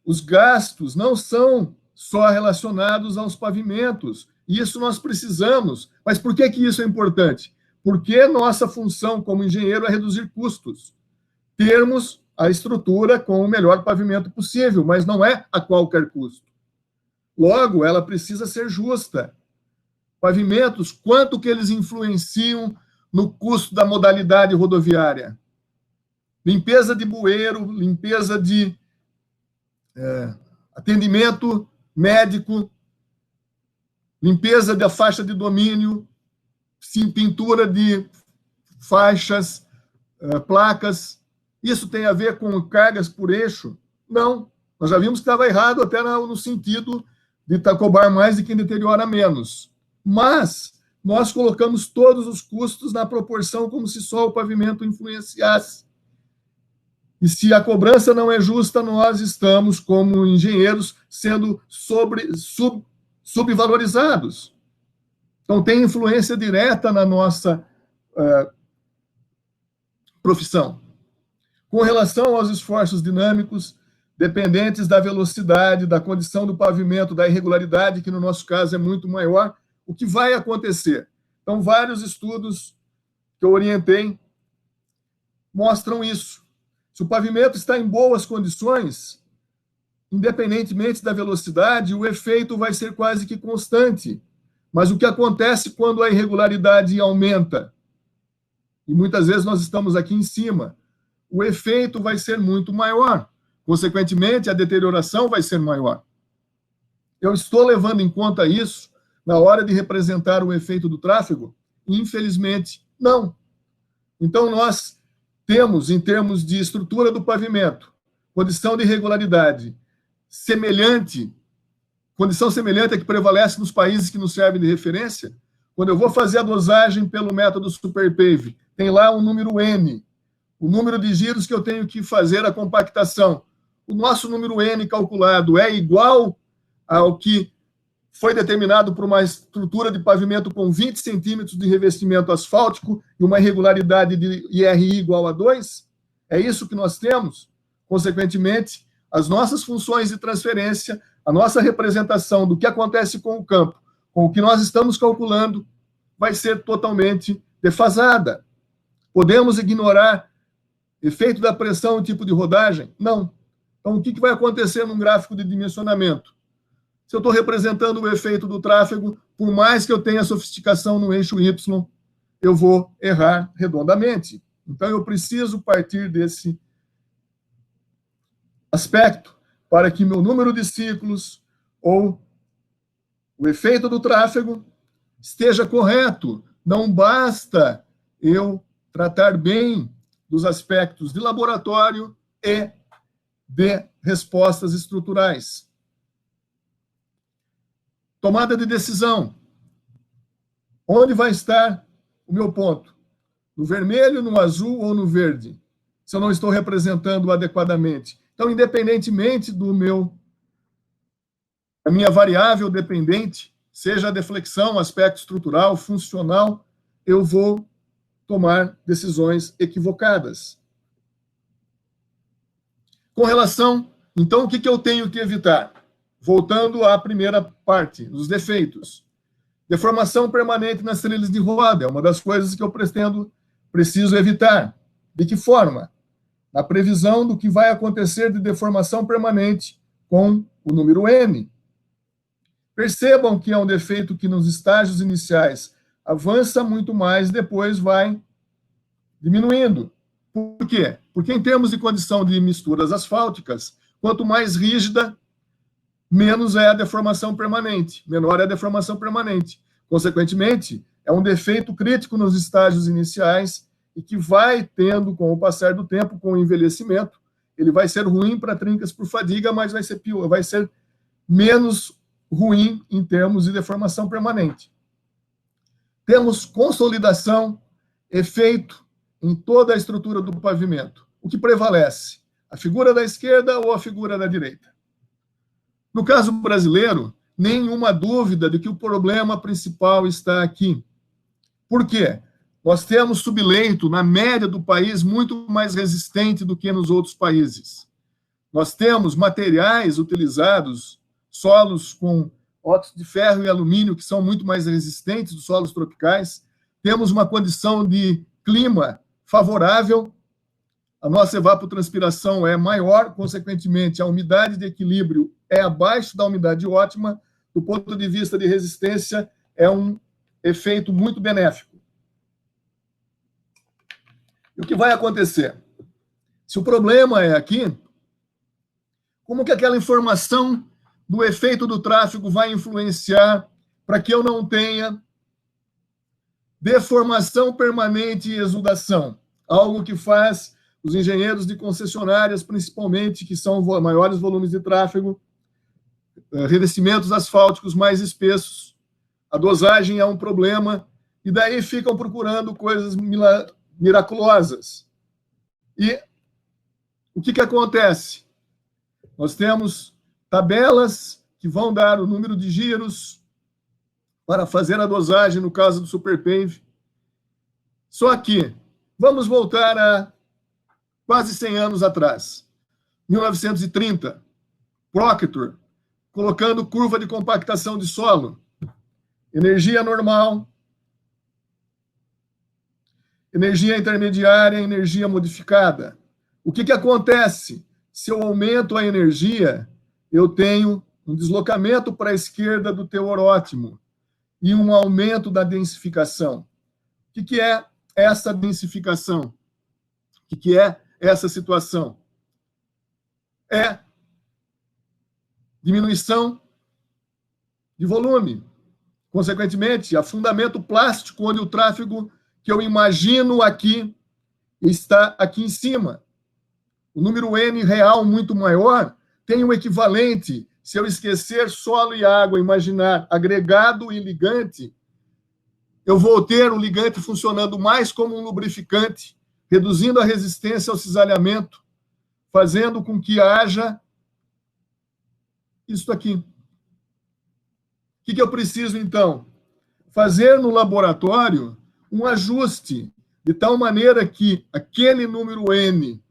os gastos não são só relacionados aos pavimentos. Isso nós precisamos. Mas por que isso é importante? Porque nossa função como engenheiro é reduzir custos. Termos a estrutura com o melhor pavimento possível, mas não é a qualquer custo. Logo, ela precisa ser justa. Pavimentos, quanto que eles influenciam no custo da modalidade rodoviária? Limpeza de bueiro, limpeza de atendimento médico, limpeza da faixa de domínio, sim, pintura de faixas, placas. Isso tem a ver com cargas por eixo? Não. Nós já vimos que estava errado até no sentido de cobrar mais de quem deteriora menos. Mas nós colocamos todos os custos na proporção como se só o pavimento influenciasse. E se a cobrança não é justa, nós estamos, como engenheiros, sendo subvalorizados. Então, tem influência direta na nossa profissão. Com relação aos esforços dinâmicos, dependentes da velocidade, da condição do pavimento, da irregularidade, que no nosso caso é muito maior, o que vai acontecer? Então, vários estudos que eu orientei mostram isso. Se o pavimento está em boas condições, independentemente da velocidade, o efeito vai ser quase que constante. Mas o que acontece quando a irregularidade aumenta? E muitas vezes nós estamos aqui em cima. O efeito vai ser muito maior. Consequentemente, a deterioração vai ser maior. Eu estou levando em conta isso na hora de representar o efeito do tráfego? Infelizmente, não. Então, nós temos, em termos de estrutura do pavimento, condição de irregularidade semelhante, condição semelhante à que prevalece nos países que nos servem de referência. Quando eu vou fazer a dosagem pelo método Superpave, tem lá um número N, o número de giros que eu tenho que fazer a compactação. O nosso número N calculado é igual ao que foi determinado por uma estrutura de pavimento com 20 centímetros de revestimento asfáltico e uma irregularidade de IRI igual a 2? É isso que nós temos? Consequentemente, as nossas funções de transferência, a nossa representação do que acontece com o campo, com o que nós estamos calculando, vai ser totalmente defasada. Podemos ignorar efeito da pressão e tipo de rodagem? Não. Então, o que vai acontecer num gráfico de dimensionamento? Se eu estou representando o efeito do tráfego, por mais que eu tenha sofisticação no eixo Y, eu vou errar redondamente. Então, eu preciso partir desse aspecto para que meu número de ciclos ou o efeito do tráfego esteja correto. Não basta eu tratar bem dos aspectos de laboratório e de respostas estruturais. Tomada de decisão. Onde vai estar o meu ponto? No vermelho, no azul ou no verde? Se eu não estou representando adequadamente. Então, independentemente da minha variável dependente, seja a deflexão, aspecto estrutural, funcional, eu vou tomar decisões equivocadas. Com relação, então, o que eu tenho que evitar? Voltando à primeira parte, os defeitos. Deformação permanente nas trilhas de roda é uma das coisas que eu preciso evitar. De que forma? Na previsão do que vai acontecer de deformação permanente com o número N. Percebam que é um defeito que nos estágios iniciais avança muito mais, depois vai diminuindo. Por quê? Porque em termos de condição de misturas asfálticas, quanto mais rígida, menos é a deformação permanente, menor é a deformação permanente. Consequentemente, é um defeito crítico nos estágios iniciais e que vai tendo, com o passar do tempo, com o envelhecimento, ele vai ser ruim para trincas por fadiga, mas vai ser pior, vai ser menos ruim em termos de deformação permanente. Temos consolidação, efeito em toda a estrutura do pavimento. O que prevalece? A figura da esquerda ou a figura da direita? No caso brasileiro, nenhuma dúvida de que o problema principal está aqui. Por quê? Nós temos subleito, na média do país, muito mais resistente do que nos outros países. Nós temos materiais utilizados, solos com óxido de ferro e alumínio, que são muito mais resistentes dos solos tropicais. Temos uma condição de clima favorável, a nossa evapotranspiração é maior, consequentemente, a umidade de equilíbrio é abaixo da umidade ótima. Do ponto de vista de resistência, é um efeito muito benéfico. E o que vai acontecer? Se o problema é aqui, como que aquela informação do efeito do tráfego vai influenciar para que eu não tenha deformação permanente e exudação? Algo que faz os engenheiros de concessionárias, principalmente, que são maiores volumes de tráfego, revestimentos asfálticos mais espessos, a dosagem é um problema, e daí ficam procurando coisas miraculosas. E o que acontece? Nós temos tabelas que vão dar o número de giros para fazer a dosagem no caso do Superpave. Só que, vamos voltar a quase 100 anos atrás. 1930, Proctor, colocando curva de compactação de solo, energia normal, energia intermediária, energia modificada. O que acontece? Se eu aumento a energia, eu tenho um deslocamento para a esquerda do teor ótimo e um aumento da densificação. O que é essa densificação? O que é essa situação? É diminuição de volume. Consequentemente, afundamento plástico, onde o tráfego que eu imagino aqui está aqui em cima. O número N real muito maior tem um equivalente, se eu esquecer solo e água, imaginar agregado e ligante, eu vou ter o ligante funcionando mais como um lubrificante, reduzindo a resistência ao cisalhamento, fazendo com que haja isso aqui. O que eu preciso, então? Fazer no laboratório um ajuste, de tal maneira que aquele número N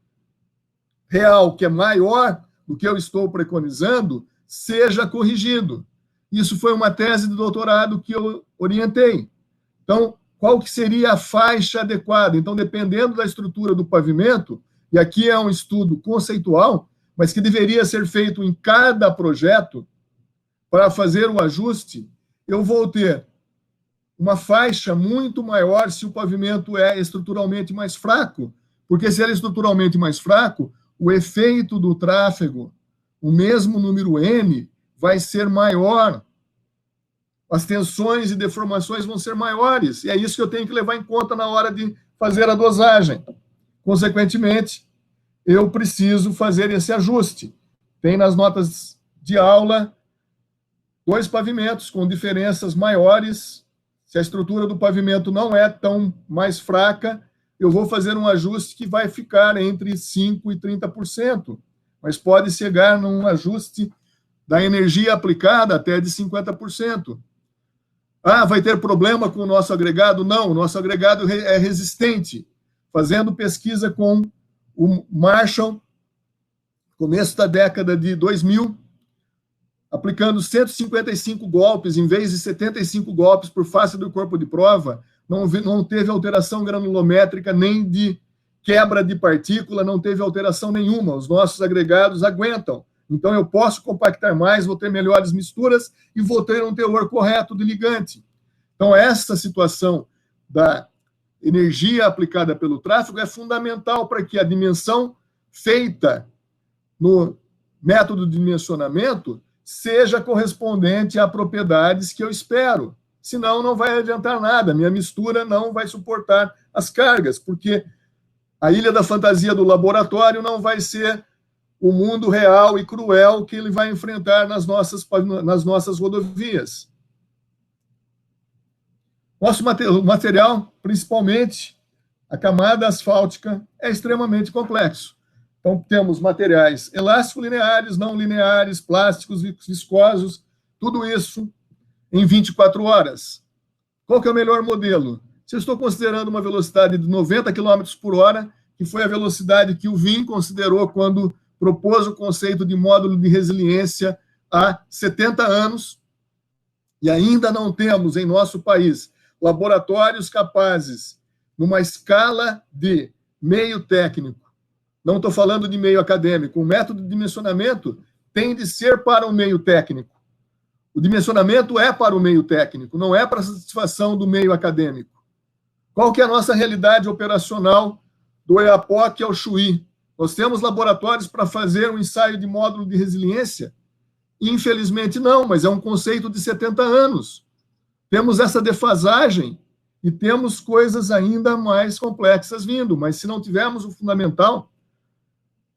real, que é maior do que eu estou preconizando, seja corrigido. Isso foi uma tese de doutorado que eu orientei. Então, qual que seria a faixa adequada? Então, dependendo da estrutura do pavimento, e aqui é um estudo conceitual, mas que deveria ser feito em cada projeto para fazer o ajuste, eu vou ter uma faixa muito maior se o pavimento é estruturalmente mais fraco, porque se ele é estruturalmente mais fraco, o efeito do tráfego, o mesmo número N, vai ser maior. As tensões e deformações vão ser maiores, e é isso que eu tenho que levar em conta na hora de fazer a dosagem. Consequentemente, eu preciso fazer esse ajuste. Tem nas notas de aula 2 pavimentos com diferenças maiores. Se a estrutura do pavimento não é tão mais fraca, eu vou fazer um ajuste que vai ficar entre 5% e 30%, mas pode chegar num ajuste da energia aplicada até de 50%. Ah, vai ter problema com o nosso agregado? Não, o nosso agregado é resistente. Fazendo pesquisa com o Marshall, começo da década de 2000, aplicando 155 golpes em vez de 75 golpes por face do corpo de prova, não teve alteração granulométrica nem de quebra de partícula, não teve alteração nenhuma. Os nossos agregados aguentam. Então, eu posso compactar mais, vou ter melhores misturas e vou ter um teor correto de ligante. Então, essa situação da energia aplicada pelo tráfego é fundamental para que a dimensão feita no método de dimensionamento seja correspondente a propriedades que eu espero. Senão, não vai adiantar nada. Minha mistura não vai suportar as cargas, porque a ilha da fantasia do laboratório não vai ser o mundo real e cruel que ele vai enfrentar nas nossas rodovias. Nosso material, principalmente a camada asfáltica, é extremamente complexo. Então, temos materiais elástico-lineares, não lineares, plásticos, viscosos, tudo isso em 24 horas. Qual que é o melhor modelo? Se eu estou considerando uma velocidade de 90 km por hora, que foi a velocidade que o VIM considerou quando propôs o conceito de módulo de resiliência há 70 anos, e ainda não temos em nosso país laboratórios capazes, numa escala de meio técnico, não estou falando de meio acadêmico, o método de dimensionamento tem de ser para o meio técnico. O dimensionamento é para o meio técnico, não é para a satisfação do meio acadêmico. Qual que é a nossa realidade operacional do EAPOC ao Chuí? Nós temos laboratórios para fazer um ensaio de módulo de resiliência? Infelizmente não, mas é um conceito de 70 anos. Temos essa defasagem e temos coisas ainda mais complexas vindo, mas se não tivermos o fundamental,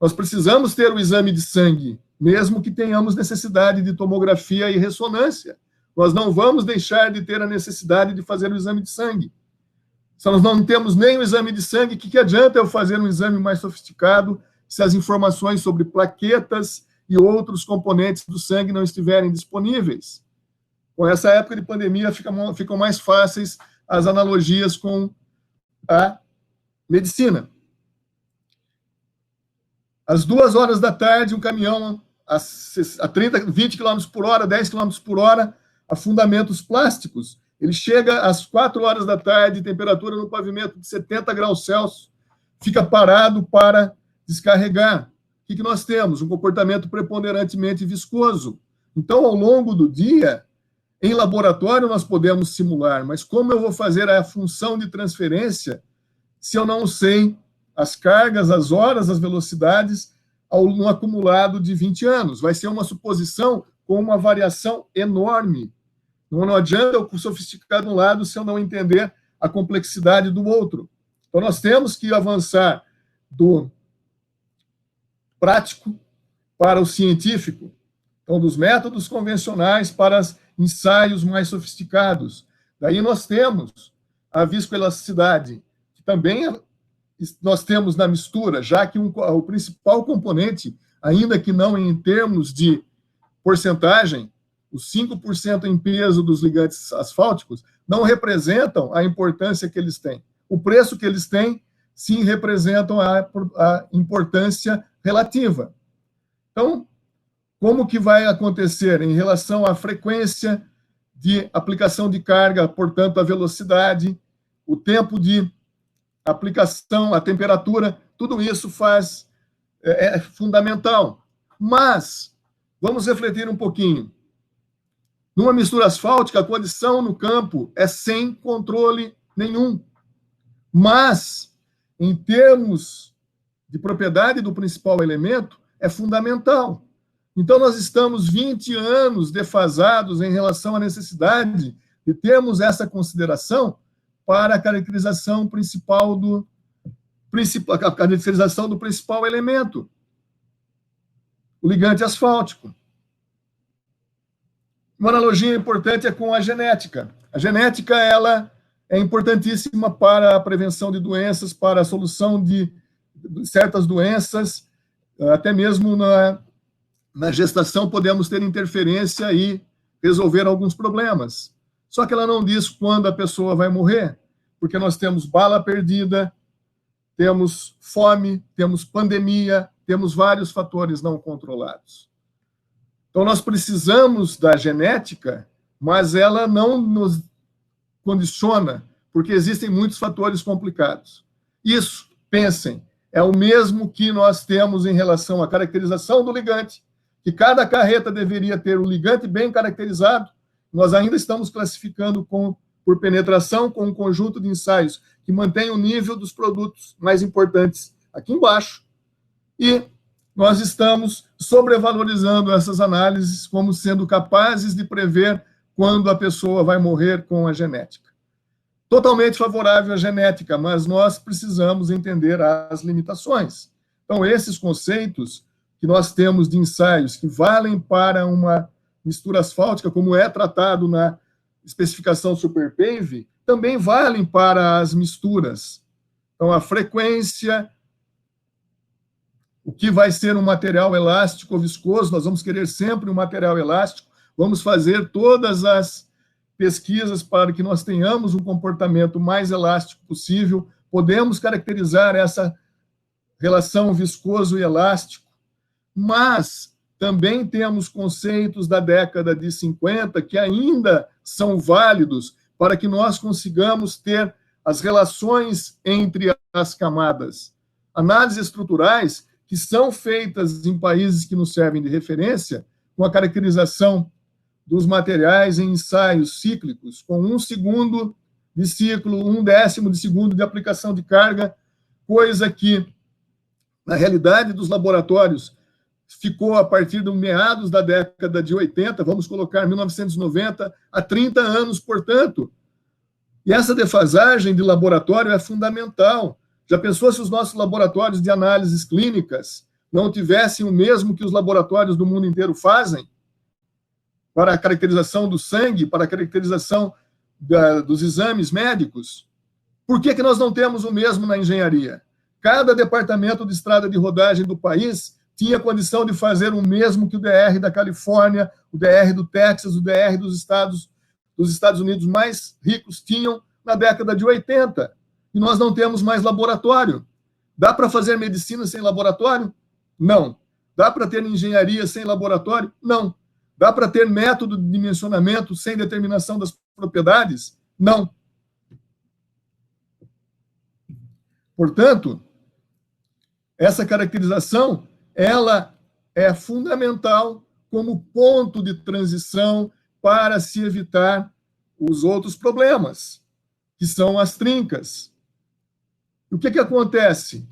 nós precisamos ter o exame de sangue, mesmo que tenhamos necessidade de tomografia e ressonância. Nós não vamos deixar de ter a necessidade de fazer o exame de sangue. Se nós não temos nem o exame de sangue, o que adianta eu fazer um exame mais sofisticado se as informações sobre plaquetas e outros componentes do sangue não estiverem disponíveis? Com essa época de pandemia, ficam mais fáceis as analogias com a medicina. Às 2 horas da tarde, um caminhão a 20 km por hora, 10 km por hora, a fundamentos plásticos, ele chega às 4 horas da tarde, temperatura no pavimento de 70 graus Celsius, fica parado para descarregar. O que nós temos? Um comportamento preponderantemente viscoso. Então, ao longo do dia, em laboratório nós podemos simular, mas como eu vou fazer a função de transferência se eu não sei as cargas, as horas, as velocidades no acumulado de 20 anos? Vai ser uma suposição com uma variação enorme. Não adianta eu sofisticar de um lado se eu não entender a complexidade do outro. Então, nós temos que avançar do prático para o científico. Então, dos métodos convencionais para os ensaios mais sofisticados. Daí nós temos a viscoelasticidade, que também nós temos na mistura, já que o principal componente, ainda que não em termos de porcentagem, os 5% em peso dos ligantes asfálticos, não representam a importância que eles têm. O preço que eles têm, sim, representam a importância relativa. Então, como que vai acontecer em relação à frequência de aplicação de carga, portanto, a velocidade, o tempo de aplicação, a temperatura, tudo isso é fundamental. Mas, vamos refletir um pouquinho. Numa mistura asfáltica, a condição no campo é sem controle nenhum. Mas, em termos de propriedade do principal elemento, é fundamental. Então, nós estamos 20 anos defasados em relação à necessidade de termos essa consideração para a caracterização principal a caracterização do principal elemento, o ligante asfáltico. Uma analogia importante é com a genética. A genética, ela é importantíssima para a prevenção de doenças, para a solução de certas doenças, até mesmo na gestação podemos ter interferência e resolver alguns problemas. Só que ela não diz quando a pessoa vai morrer, porque nós temos bala perdida, temos fome, temos pandemia, temos vários fatores não controlados. Então, nós precisamos da genética, mas ela não nos condiciona, porque existem muitos fatores complicados. Isso, pensem, é o mesmo que nós temos em relação à caracterização do ligante, que cada carreta deveria ter o ligante bem caracterizado. Nós ainda estamos classificando por penetração com um conjunto de ensaios que mantém o nível dos produtos mais importantes aqui embaixo. E nós estamos sobrevalorizando essas análises como sendo capazes de prever quando a pessoa vai morrer com a genética. Totalmente favorável à genética, mas nós precisamos entender as limitações. Então, esses conceitos que nós temos de ensaios que valem para uma mistura asfáltica, como é tratado na especificação SuperPave, também valem para as misturas. Então, a frequência, o que vai ser um material elástico ou viscoso, nós vamos querer sempre um material elástico, vamos fazer todas as pesquisas para que nós tenhamos um comportamento mais elástico possível, podemos caracterizar essa relação viscoso e elástico, mas também temos conceitos da década de 50 que ainda são válidos para que nós consigamos ter as relações entre as camadas. Análises estruturais que são feitas em países que nos servem de referência, com a caracterização dos materiais em ensaios cíclicos, com 1 segundo de ciclo, 1/10 de segundo de aplicação de carga, coisa que, na realidade dos laboratórios, ficou a partir do meados da década de 80, vamos colocar 1990, há 30 anos, portanto. E essa defasagem de laboratório é fundamental. Já pensou se os nossos laboratórios de análises clínicas não tivessem o mesmo que os laboratórios do mundo inteiro fazem para a caracterização do sangue, para a caracterização dos exames médicos? Por que nós não temos o mesmo na engenharia? Cada departamento de estrada de rodagem do país tinha condição de fazer o mesmo que o DR da Califórnia, o DR do Texas, o DR dos Estados Unidos mais ricos tinham na década de 80. E nós não temos mais laboratório. Dá para fazer medicina sem laboratório? Não. Dá para ter engenharia sem laboratório? Não. Dá para ter método de dimensionamento sem determinação das propriedades? Não. Portanto, essa caracterização, ela é fundamental como ponto de transição para se evitar os outros problemas, que são as trincas. O que acontece?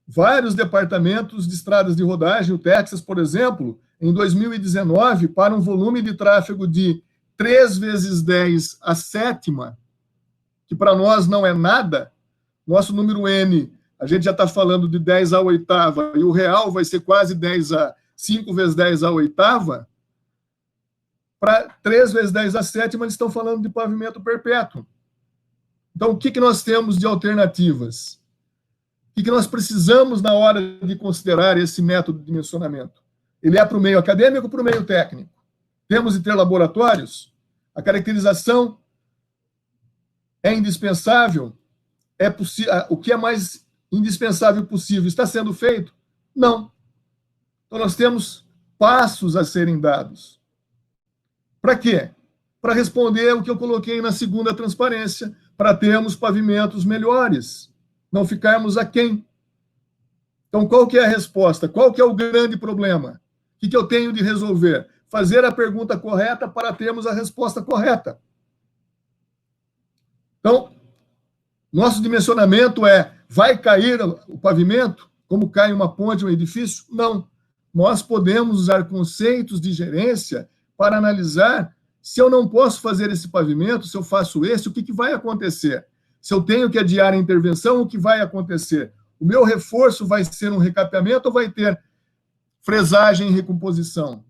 Vários departamentos de estradas de rodagem, o Texas, por exemplo, em 2019, para um volume de tráfego de 3 vezes 10 a sétima, que para nós não é nada, nosso número N, a gente já está falando de 10 à oitava, e o real vai ser quase 5 vezes 10 à oitava, para 3 vezes 10 à sétima, eles estão falando de pavimento perpétuo. Então, o que nós temos de alternativas? O que nós precisamos na hora de considerar esse método de dimensionamento? Ele é para o meio acadêmico ou para o meio técnico? Temos de ter laboratórios? A caracterização é indispensável? O que é mais indispensável possível está sendo feito? Não. Então, nós temos passos a serem dados. Para quê? Para responder o que eu coloquei na segunda transparência, para termos pavimentos melhores, não ficarmos aquém. Então, qual que é a resposta? Qual que é o grande problema? que eu tenho de resolver? Fazer a pergunta correta para termos a resposta correta. Então, nosso dimensionamento é: vai cair o pavimento, como cai uma ponte, um edifício? Não. Nós podemos usar conceitos de gerência para analisar se eu não posso fazer esse pavimento, se eu faço esse, o que vai acontecer? Se eu tenho que adiar a intervenção, o que vai acontecer? O meu reforço vai ser um recapeamento ou vai ter fresagem e recomposição?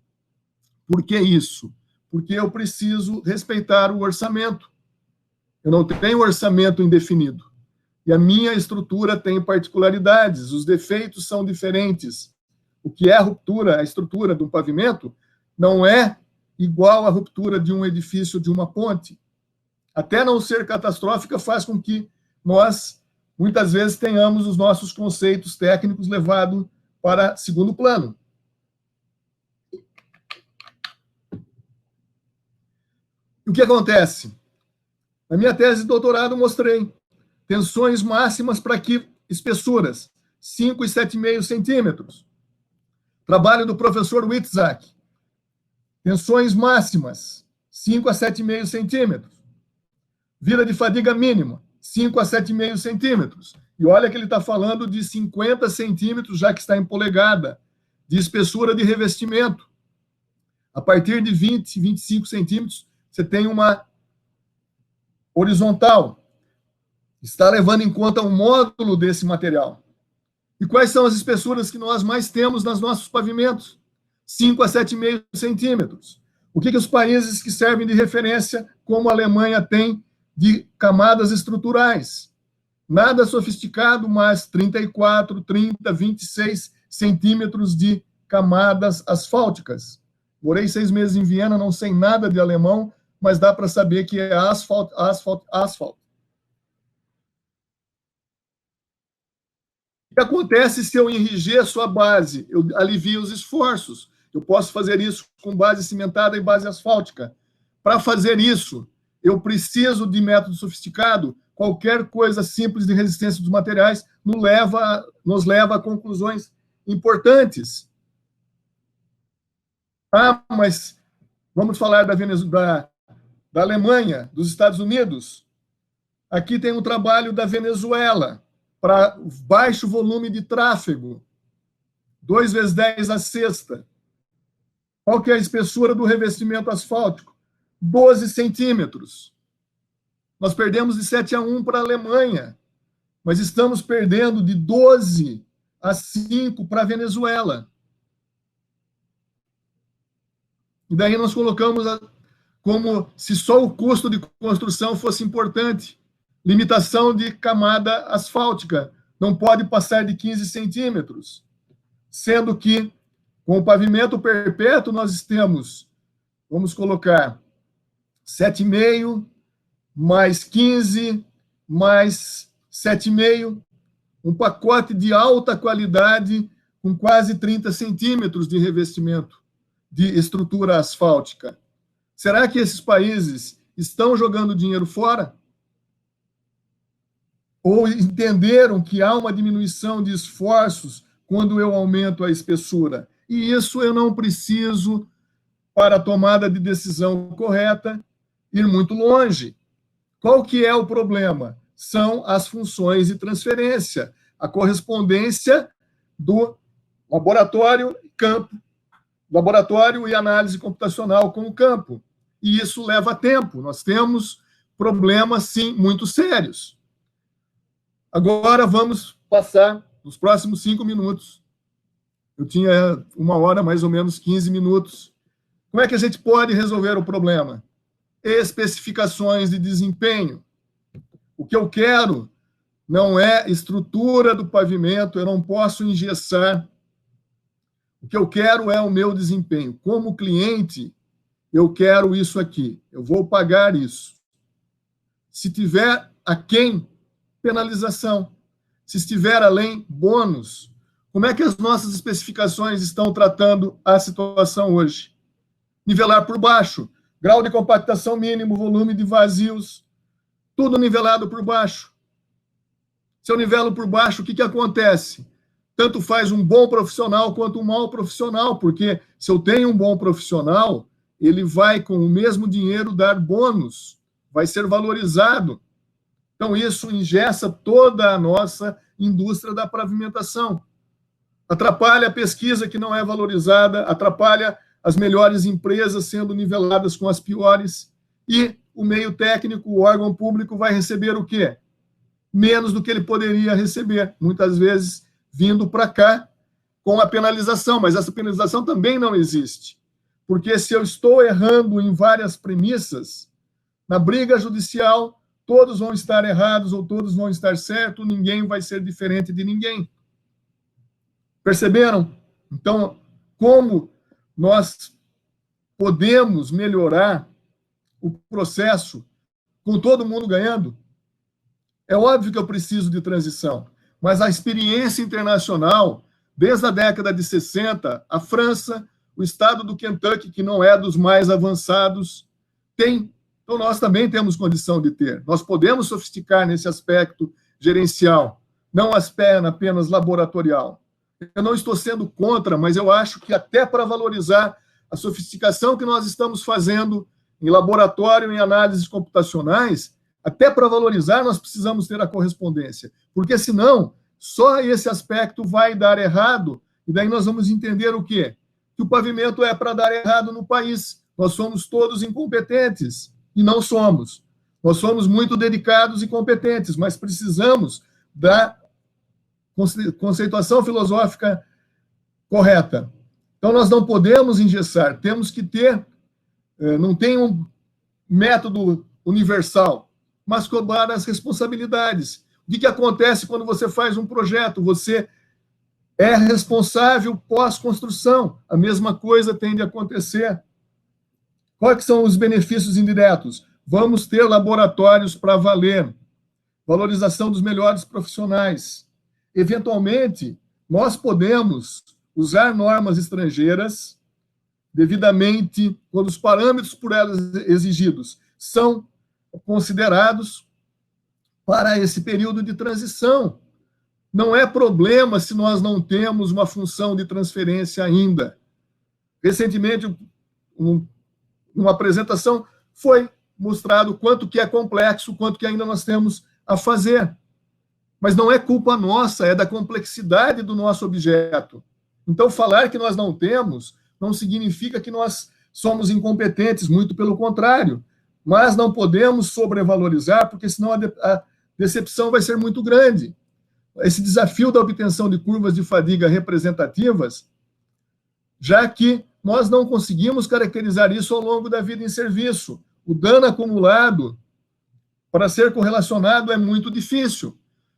Por que isso? Porque eu preciso respeitar o orçamento. Eu não tenho orçamento indefinido. E a minha estrutura tem particularidades, os defeitos são diferentes. O que é a ruptura, a estrutura de um pavimento, não é igual à ruptura de um edifício, de uma ponte. Até não ser catastrófica, faz com que nós, muitas vezes, tenhamos os nossos conceitos técnicos levados para segundo plano. E o que acontece? Na minha tese de doutorado, mostrei tensões máximas para que espessuras, 5 e 7,5 centímetros. Trabalho do professor Witzak. Tensões máximas, 5 a 7,5 centímetros. Vila de fadiga mínima, 5 a 7,5 centímetros. E olha que ele está falando de 50 centímetros, já que está em polegada, de espessura de revestimento. A partir de 20, 25 centímetros, você tem uma horizontal. Está levando em conta o módulo desse material. E quais são as espessuras que nós mais temos nos nossos pavimentos? 5 a 7,5 centímetros. O que os países que servem de referência, como a Alemanha, têm de camadas estruturais? Nada sofisticado, mas 34, 30, 26 centímetros de camadas asfálticas. Morei 6 meses em Viena, não sei nada de alemão, mas dá para saber que é asfalto, asfalto, asfalto. O que acontece se eu enrijeço a base? Eu alivio os esforços. Eu posso fazer isso com base cimentada e base asfáltica. Para fazer isso, eu preciso de método sofisticado. Qualquer coisa simples de resistência dos materiais nos leva a conclusões importantes. Ah, mas vamos falar da Alemanha, dos Estados Unidos. Aqui tem um trabalho da Venezuela, para baixo volume de tráfego, 2 vezes 10 a sexta. Qual que é a espessura do revestimento asfáltico? 12 centímetros. Nós perdemos de 7-1 para a Alemanha, mas estamos perdendo de 12 a 5 para a Venezuela. E daí nós colocamos como se só o custo de construção fosse importante. Limitação de camada asfáltica, não pode passar de 15 centímetros, sendo que com o pavimento perpétuo nós temos, vamos colocar, 7,5 mais 15 mais 7,5, um pacote de alta qualidade com quase 30 centímetros de revestimento de estrutura asfáltica. Será que esses países estão jogando dinheiro fora? Ou entenderam que há uma diminuição de esforços quando eu aumento a espessura? E isso eu não preciso, para a tomada de decisão correta, ir muito longe. Qual que é o problema? São as funções de transferência, a correspondência do laboratório e campo, laboratório e análise computacional com o campo. E isso leva tempo. Nós temos problemas, sim, muito sérios. Agora vamos passar nos próximos 5 minutos. Eu tinha 1 hora, mais ou menos 15 minutos. Como é que a gente pode resolver o problema? Especificações de desempenho. O que eu quero não é estrutura do pavimento, eu não posso engessar. O que eu quero é o meu desempenho. Como cliente, eu quero isso aqui. Eu vou pagar isso. Se tiver aquém, penalização. Se estiver além, bônus. Como é que as nossas especificações estão tratando a situação hoje? Nivelar por baixo, grau de compactação mínimo, volume de vazios, tudo nivelado por baixo. Se eu nivelo por baixo, o que acontece? tanto faz um bom profissional quanto um mau profissional, porque se eu tenho um bom profissional, ele vai, com o mesmo dinheiro, dar bônus, vai ser valorizado. Então, isso engessa toda a nossa indústria da pavimentação. Atrapalha a pesquisa, que não é valorizada, atrapalha as melhores empresas sendo niveladas com as piores, e o meio técnico, o órgão público, vai receber o quê? Menos do que ele poderia receber, muitas vezes vindo para cá com a penalização, mas essa penalização também não existe, porque se eu estou errando em várias premissas, na briga judicial, todos vão estar errados ou todos vão estar certos, ninguém vai ser diferente de ninguém. Perceberam? Então, como nós podemos melhorar o processo com todo mundo ganhando? É óbvio que eu preciso de transição, mas a experiência internacional, desde a década de 60, a França, o estado do Kentucky, que não é dos mais avançados, tem. Então, nós também temos condição de ter. Nós podemos sofisticar nesse aspecto gerencial, não apenas laboratorial. Eu não estou sendo contra, mas eu acho que até para valorizar a sofisticação que nós estamos fazendo em laboratório, em análises computacionais, até para valorizar nós precisamos ter a correspondência, porque senão só esse aspecto vai dar errado, e daí nós vamos entender o quê? Que o pavimento é para dar errado no país. Nós somos todos incompetentes, e não somos. Nós somos muito dedicados e competentes, mas precisamos da conceituação filosófica correta. Então, nós não podemos engessar, temos que ter, não tem um método universal, mas cobrar as responsabilidades. O que acontece quando você faz um projeto? Você é responsável pós-construção. A mesma coisa tem de acontecer. Quais são os benefícios indiretos? Vamos ter laboratórios para valer, valorização dos melhores profissionais. Eventualmente, nós podemos usar normas estrangeiras devidamente, quando os parâmetros por elas exigidos são considerados para esse período de transição. Não é problema se nós não temos uma função de transferência ainda. Recentemente, numa apresentação, foi mostrado quanto que é complexo, quanto que ainda nós temos a fazer. Mas não é culpa nossa, é da complexidade do nosso objeto. Então, falar que nós não temos não significa que nós somos incompetentes, muito pelo contrário. Mas não podemos sobrevalorizar, porque senão a decepção vai ser muito grande. Esse desafio da obtenção de curvas de fadiga representativas, já que nós não conseguimos caracterizar isso ao longo da vida em serviço. O dano acumulado, para ser correlacionado, é muito difícil.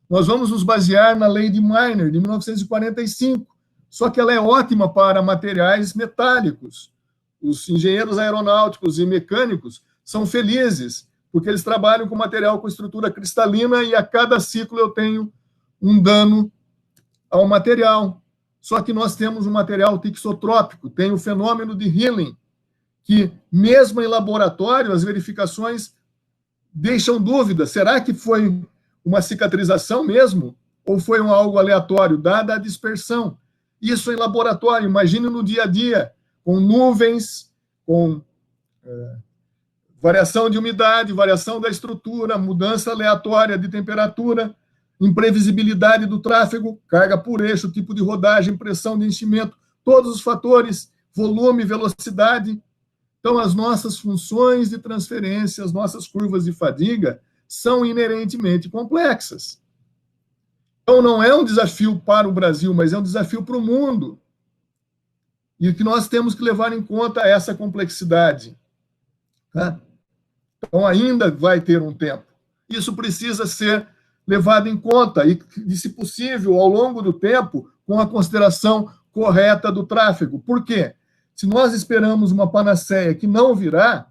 Nós vamos nos basear na lei de Miner, de 1945, só que ela é ótima para materiais metálicos. Os engenheiros aeronáuticos e mecânicos são felizes, porque eles trabalham com material com estrutura cristalina e a cada ciclo eu tenho um dano ao material. Só que nós temos um material tixotrópico, tem o fenômeno de healing, que mesmo em laboratório as verificações deixam dúvida. Será que foi uma cicatrização mesmo? Ou foi algo aleatório, dada a dispersão? Isso em laboratório, imagine no dia a dia, com nuvens, com variação de umidade, variação da estrutura, mudança aleatória de temperatura, imprevisibilidade do tráfego, carga por eixo, tipo de rodagem, pressão de enchimento, todos os fatores, volume, velocidade. Então, as nossas funções de transferência, as nossas curvas de fadiga, são inerentemente complexas. Então, não é um desafio para o Brasil, mas é um desafio para o mundo. E que nós temos que levar em conta essa complexidade. Tá? Então, ainda vai ter um tempo. Isso precisa ser levado em conta e, se possível, ao longo do tempo, com a consideração correta do tráfego. Por quê? Se nós esperamos uma panaceia que não virá,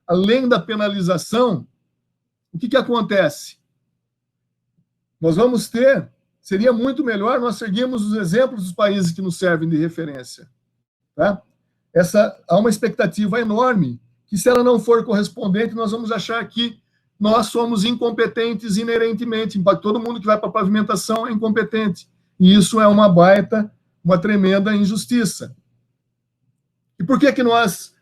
além da penalização, o que acontece? Nós vamos ter, seria muito melhor nós seguirmos os exemplos dos países que nos servem de referência. Tá? Há uma expectativa enorme que, se ela não for correspondente, nós vamos achar que nós somos incompetentes inerentemente. Todo mundo que vai para a pavimentação é incompetente. E isso é uma tremenda injustiça. E por que nós,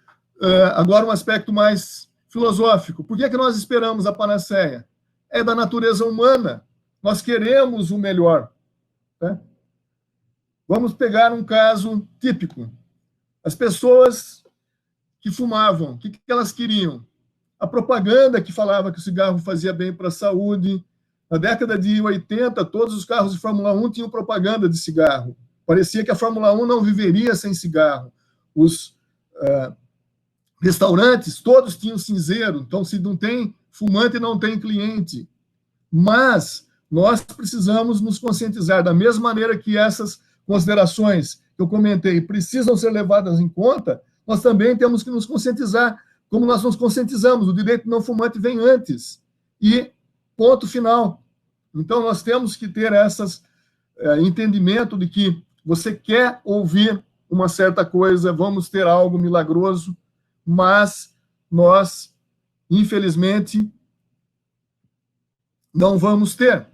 agora um aspecto mais filosófico, por que nós esperamos a panaceia? É da natureza humana. Nós queremos o melhor. Né? Vamos pegar um caso típico. As pessoas que fumavam, o que elas queriam? A propaganda que falava que o cigarro fazia bem para a saúde. Na década de 80, todos os carros de Fórmula 1 tinham propaganda de cigarro. Parecia que a Fórmula 1 não viveria sem cigarro. Os restaurantes, todos tinham cinzeiro. Então, se não tem fumante, não tem cliente. Mas nós precisamos nos conscientizar, da mesma maneira que essas considerações que eu comentei precisam ser levadas em conta, nós também temos que nos conscientizar, como nós nos conscientizamos. O direito não fumante vem antes. E ponto final. Então, nós temos que ter entendimento de que você quer ouvir uma certa coisa, vamos ter algo milagroso, mas nós, infelizmente, não vamos ter.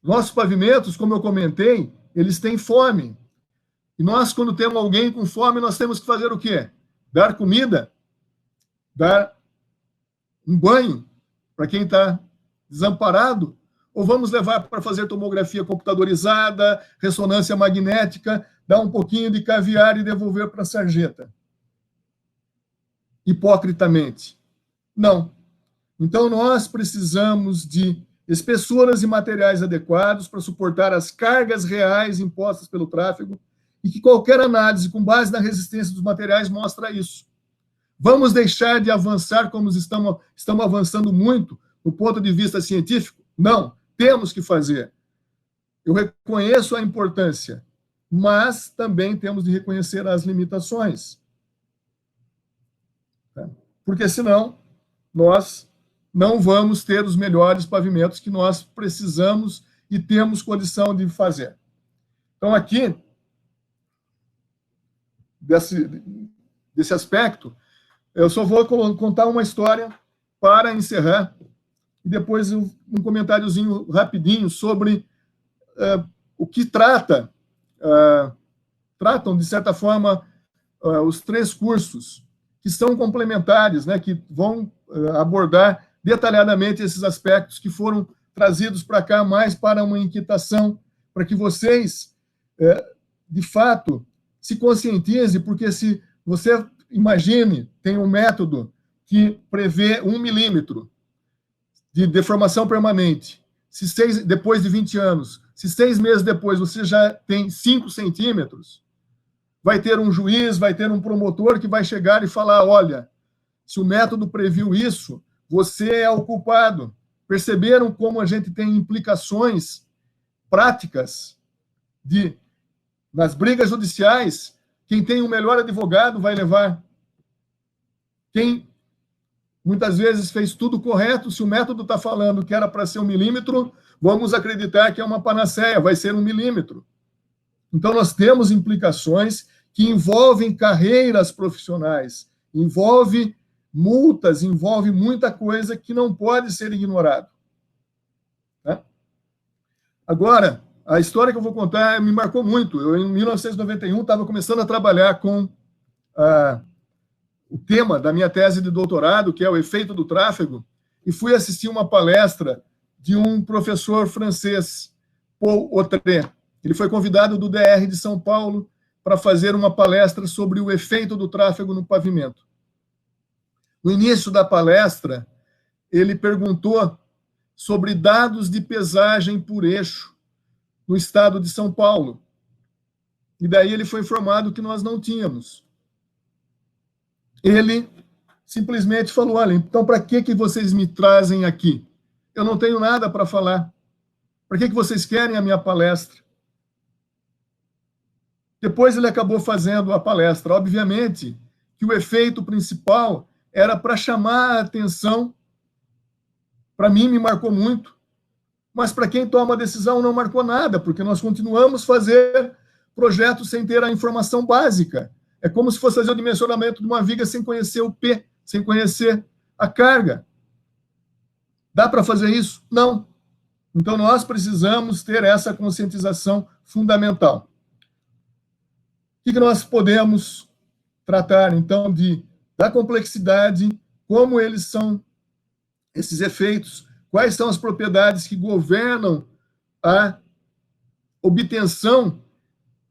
Nossos pavimentos, como eu comentei, eles têm fome. E nós, quando temos alguém com fome, nós temos que fazer o quê? Dar comida, dar um banho para quem está desamparado, ou vamos levar para fazer tomografia computadorizada, ressonância magnética, dar um pouquinho de caviar e devolver para a sarjeta? Hipocritamente. Não. Então, nós precisamos de espessuras e materiais adequados para suportar as cargas reais impostas pelo tráfego e que qualquer análise com base na resistência dos materiais mostra isso. Vamos deixar de avançar como estamos avançando muito do ponto de vista científico? Não, temos que fazer. Eu reconheço a importância, mas também temos de reconhecer as limitações. Porque senão nós não vamos ter os melhores pavimentos que nós precisamos e temos condição de fazer. Então, aqui, desse aspecto, eu só vou contar uma história para encerrar, e depois um comentáriozinho rapidinho sobre o que tratam, de certa forma, os 3 cursos, que são complementares, né, que vão abordar detalhadamente esses aspectos que foram trazidos para cá mais para uma inquietação, para que vocês, de fato, se conscientizem, porque se você imagine, tem um método que prevê 1 milímetro de deformação permanente, depois de 20 anos, se 6 meses depois você já tem 5 centímetros, vai ter um juiz, vai ter um promotor que vai chegar e falar, olha, se o método previu isso, você é o culpado. Perceberam como a gente tem implicações práticas nas brigas judiciais? Quem tem o melhor advogado vai levar. Quem muitas vezes fez tudo correto, se o método está falando que era para ser 1 milímetro, vamos acreditar que é uma panaceia, vai ser 1 milímetro. Então, nós temos implicações que envolvem carreiras profissionais, envolve multas, envolve muita coisa que não pode ser ignorado. Né? Agora, a história que eu vou contar me marcou muito. Eu, em 1991, estava começando a trabalhar com o tema da minha tese de doutorado, que é o efeito do tráfego, e fui assistir uma palestra de um professor francês, Paul Autré. Ele foi convidado do DR de São Paulo para fazer uma palestra sobre o efeito do tráfego no pavimento. No início da palestra, ele perguntou sobre dados de pesagem por eixo no estado de São Paulo. E daí ele foi informado que nós não tínhamos. Ele simplesmente falou, olha, então para que vocês me trazem aqui? Eu não tenho nada para falar. Para que vocês querem a minha palestra? Depois ele acabou fazendo a palestra. Obviamente que o efeito principal era para chamar a atenção. Para mim, me marcou muito. Mas para quem toma a decisão, não marcou nada, porque nós continuamos a fazer projetos sem ter a informação básica. É como se fosse fazer o dimensionamento de uma viga sem conhecer o P, sem conhecer a carga. Dá para fazer isso? Não. Então, nós precisamos ter essa conscientização fundamental. O que nós podemos tratar, então, da complexidade, como eles são esses efeitos, quais são as propriedades que governam a obtenção,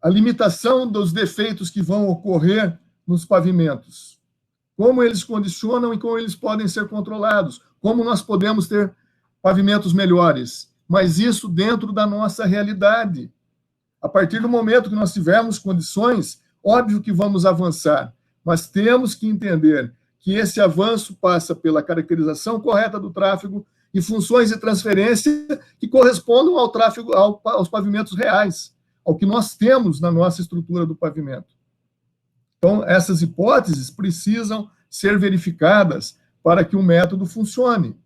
a limitação dos defeitos que vão ocorrer nos pavimentos, como eles condicionam e como eles podem ser controlados, como nós podemos ter pavimentos melhores, mas isso dentro da nossa realidade. A partir do momento que nós tivermos condições, óbvio que vamos avançar, mas temos que entender que esse avanço passa pela caracterização correta do tráfego e funções de transferência que correspondam ao tráfego, aos pavimentos reais, ao que nós temos na nossa estrutura do pavimento. Então, essas hipóteses precisam ser verificadas para que o método funcione.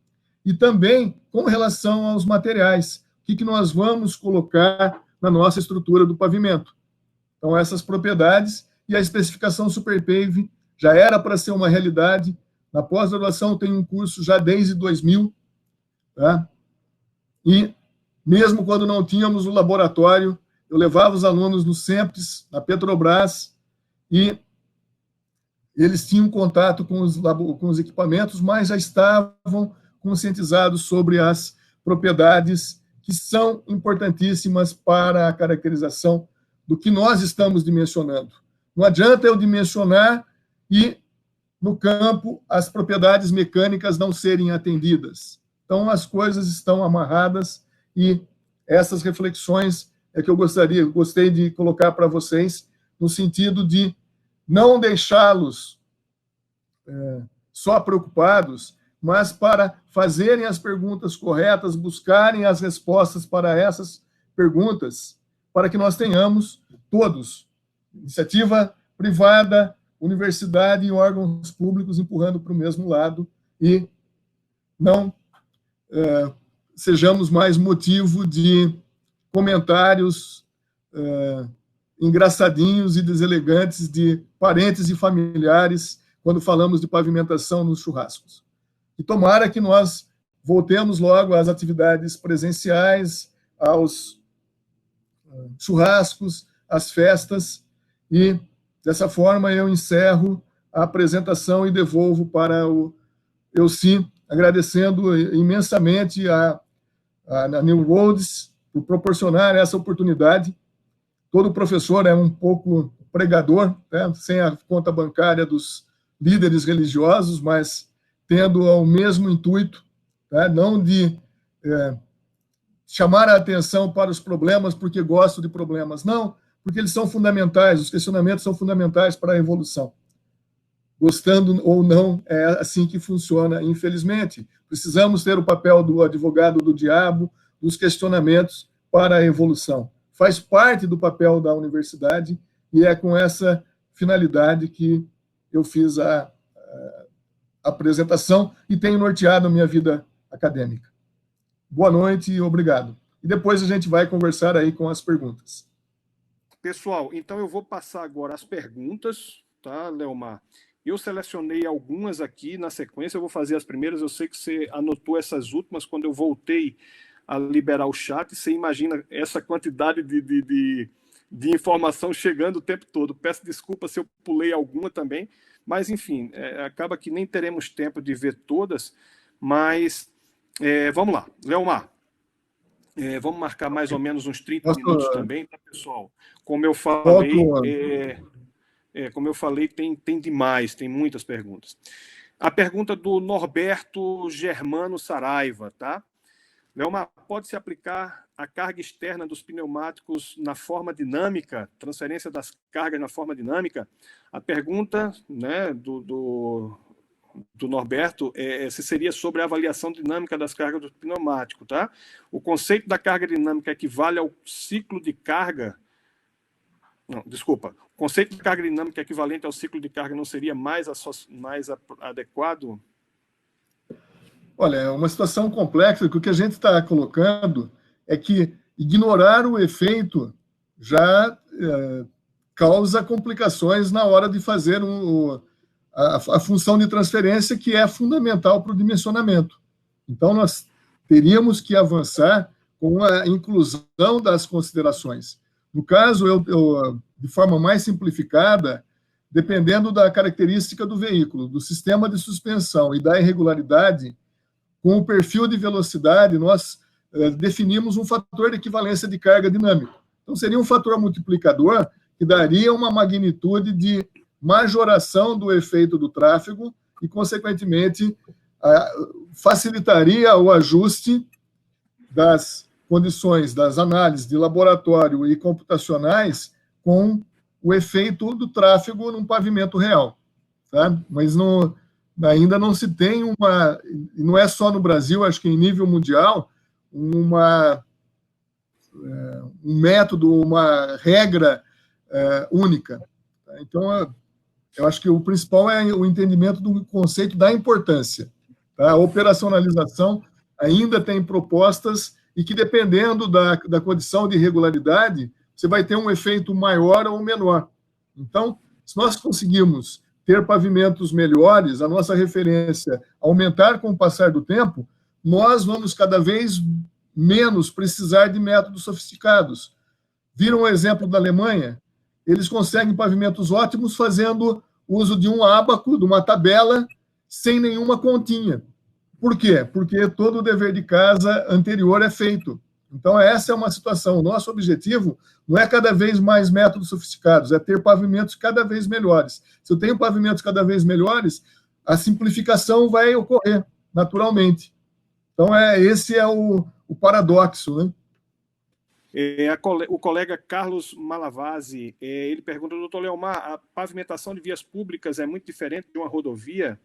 E também com relação aos materiais, o que nós vamos colocar na nossa estrutura do pavimento. Então, essas propriedades e a especificação Superpave já era para ser uma realidade. Na pós-graduação tem um curso já desde 2000, tá? E mesmo quando não tínhamos o laboratório, eu levava os alunos no SEMPES, na Petrobras, e eles tinham contato com os equipamentos, mas já estavam conscientizados sobre as propriedades que são importantíssimas para a caracterização do que nós estamos dimensionando. Não adianta eu dimensionar e, no campo, as propriedades mecânicas não serem atendidas. Então, as coisas estão amarradas e essas reflexões é que eu gostei de colocar para vocês, no sentido de não deixá-los só preocupados, mas para fazerem as perguntas corretas, buscarem as respostas para essas perguntas, para que nós tenhamos todos, iniciativa privada, universidade e órgãos públicos empurrando para o mesmo lado e não sejamos mais motivo de comentários engraçadinhos e deselegantes de parentes e familiares quando falamos de pavimentação nos churrascos. E tomara que nós voltemos logo às atividades presenciais, aos churrascos, às festas, e dessa forma eu encerro a apresentação e devolvo para o Elci, agradecendo imensamente a New Roads por proporcionar essa oportunidade. Todo professor é um pouco pregador, né, sem a conta bancária dos líderes religiosos, mas tendo o mesmo intuito, né, não de chamar a atenção para os problemas porque gosto de problemas, não, porque eles são fundamentais, os questionamentos são fundamentais para a evolução. Gostando ou não, é assim que funciona, infelizmente. Precisamos ter o papel do advogado do diabo, dos questionamentos para a evolução. Faz parte do papel da universidade e é com essa finalidade que eu fiz a apresentação e tenho norteado a minha vida acadêmica. Boa noite e obrigado. E depois a gente vai conversar aí com as perguntas.
Pessoal, então eu vou passar agora as perguntas, tá, Leomar? Eu selecionei algumas aqui na sequência, eu vou fazer as primeiras, eu sei que você anotou essas últimas quando eu voltei a liberar o chat, você imagina essa quantidade de informação chegando o tempo todo. Peço desculpa se eu pulei alguma também, mas, enfim, acaba que nem teremos tempo de ver todas, mas vamos lá. Leomar, vamos marcar mais ou menos uns 30 minutos também, tá, pessoal? Como eu falei, tem demais, tem muitas perguntas. A pergunta do Norberto Germano Saraiva, tá? Leomar, pode-se aplicar a carga externa dos pneumáticos na forma dinâmica, transferência das cargas na forma dinâmica? A pergunta, né, do Norberto se seria sobre a avaliação dinâmica das cargas do pneumático, tá? O conceito da carga dinâmica equivale ao ciclo de carga. Não, desculpa. O conceito de carga dinâmica equivalente ao ciclo de carga não seria mais adequado?
Olha, é uma situação complexa, que o que a gente está colocando é que ignorar o efeito já causa complicações na hora de fazer a função de transferência, que é fundamental para o dimensionamento. Então, nós teríamos que avançar com a inclusão das considerações. No caso, de forma mais simplificada, dependendo da característica do veículo, do sistema de suspensão e da irregularidade, com o perfil de velocidade, nós definimos um fator de equivalência de carga dinâmico. Então, seria um fator multiplicador que daria uma magnitude de majoração do efeito do tráfego e, consequentemente, facilitaria o ajuste das condições das análises de laboratório e computacionais com o efeito do tráfego num pavimento real. Tá? Mas ainda não se tem não é só no Brasil, acho que em nível mundial, um método, uma regra única. Tá? Então, eu acho que o principal é o entendimento do conceito da importância. Tá? A operacionalização ainda tem propostas e que, dependendo da condição de irregularidade, você vai ter um efeito maior ou menor. Então, se nós conseguirmos ter pavimentos melhores, a nossa referência aumentar com o passar do tempo, nós vamos cada vez menos precisar de métodos sofisticados. Viram o exemplo da Alemanha? Eles conseguem pavimentos ótimos fazendo uso de um ábaco, de uma tabela, sem nenhuma continha. Por quê? Porque todo o dever de casa anterior é feito. Então, essa é uma situação. O nosso objetivo não é cada vez mais métodos sofisticados, é ter pavimentos cada vez melhores. Se eu tenho pavimentos cada vez melhores, a simplificação vai ocorrer naturalmente. Então, esse é o paradoxo, né?
O colega Carlos Malavasi, ele pergunta, doutor Leomar, a pavimentação de vias públicas é muito diferente de uma rodovia?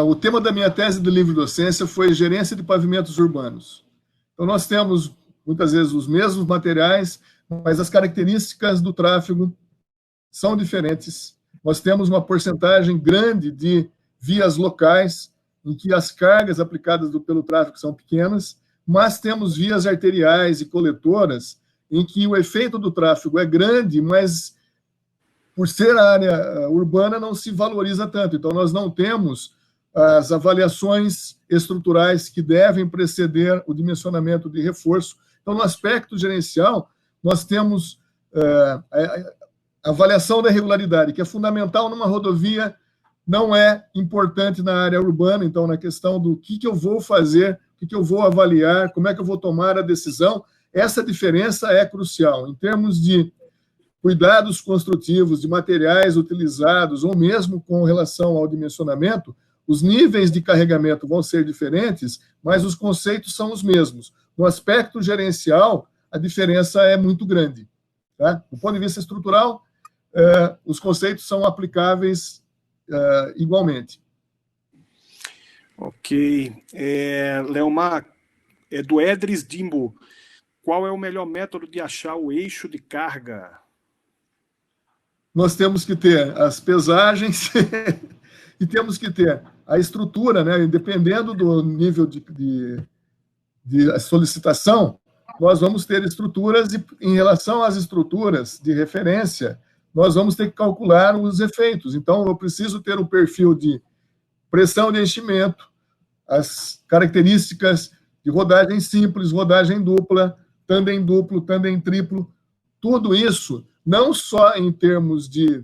O tema da minha tese de livre-docência foi gerência de pavimentos urbanos. Então, nós temos, muitas vezes, os mesmos materiais, mas as características do tráfego são diferentes. Nós temos uma porcentagem grande de vias locais, em que as cargas aplicadas pelo tráfego são pequenas, mas temos vias arteriais e coletoras, em que o efeito do tráfego é grande, mas, por ser área urbana, não se valoriza tanto. Então, nós não temos as avaliações estruturais que devem preceder o dimensionamento de reforço. Então, no aspecto gerencial, nós temos a avaliação da irregularidade, que é fundamental numa rodovia, não é importante na área urbana. Então, na questão do que eu vou fazer, o que eu vou avaliar, como é que eu vou tomar a decisão, essa diferença é crucial. Em termos de cuidados construtivos, de materiais utilizados, ou mesmo com relação ao dimensionamento, os níveis de carregamento vão ser diferentes, mas os conceitos são os mesmos. No aspecto gerencial, a diferença é muito grande. Tá? Do ponto de vista estrutural, os conceitos são aplicáveis igualmente.
Ok. Leomar, do Edris Dimbo, qual é o melhor método de achar o eixo de carga?
Nós temos que ter as pesagens e temos que ter a estrutura, né? Dependendo do nível de solicitação, nós vamos ter estruturas e, em relação às estruturas de referência, nós vamos ter que calcular os efeitos. Então, eu preciso ter um perfil de pressão de enchimento, as características de rodagem simples, rodagem dupla, tandem duplo, tandem triplo, tudo isso, não só em termos de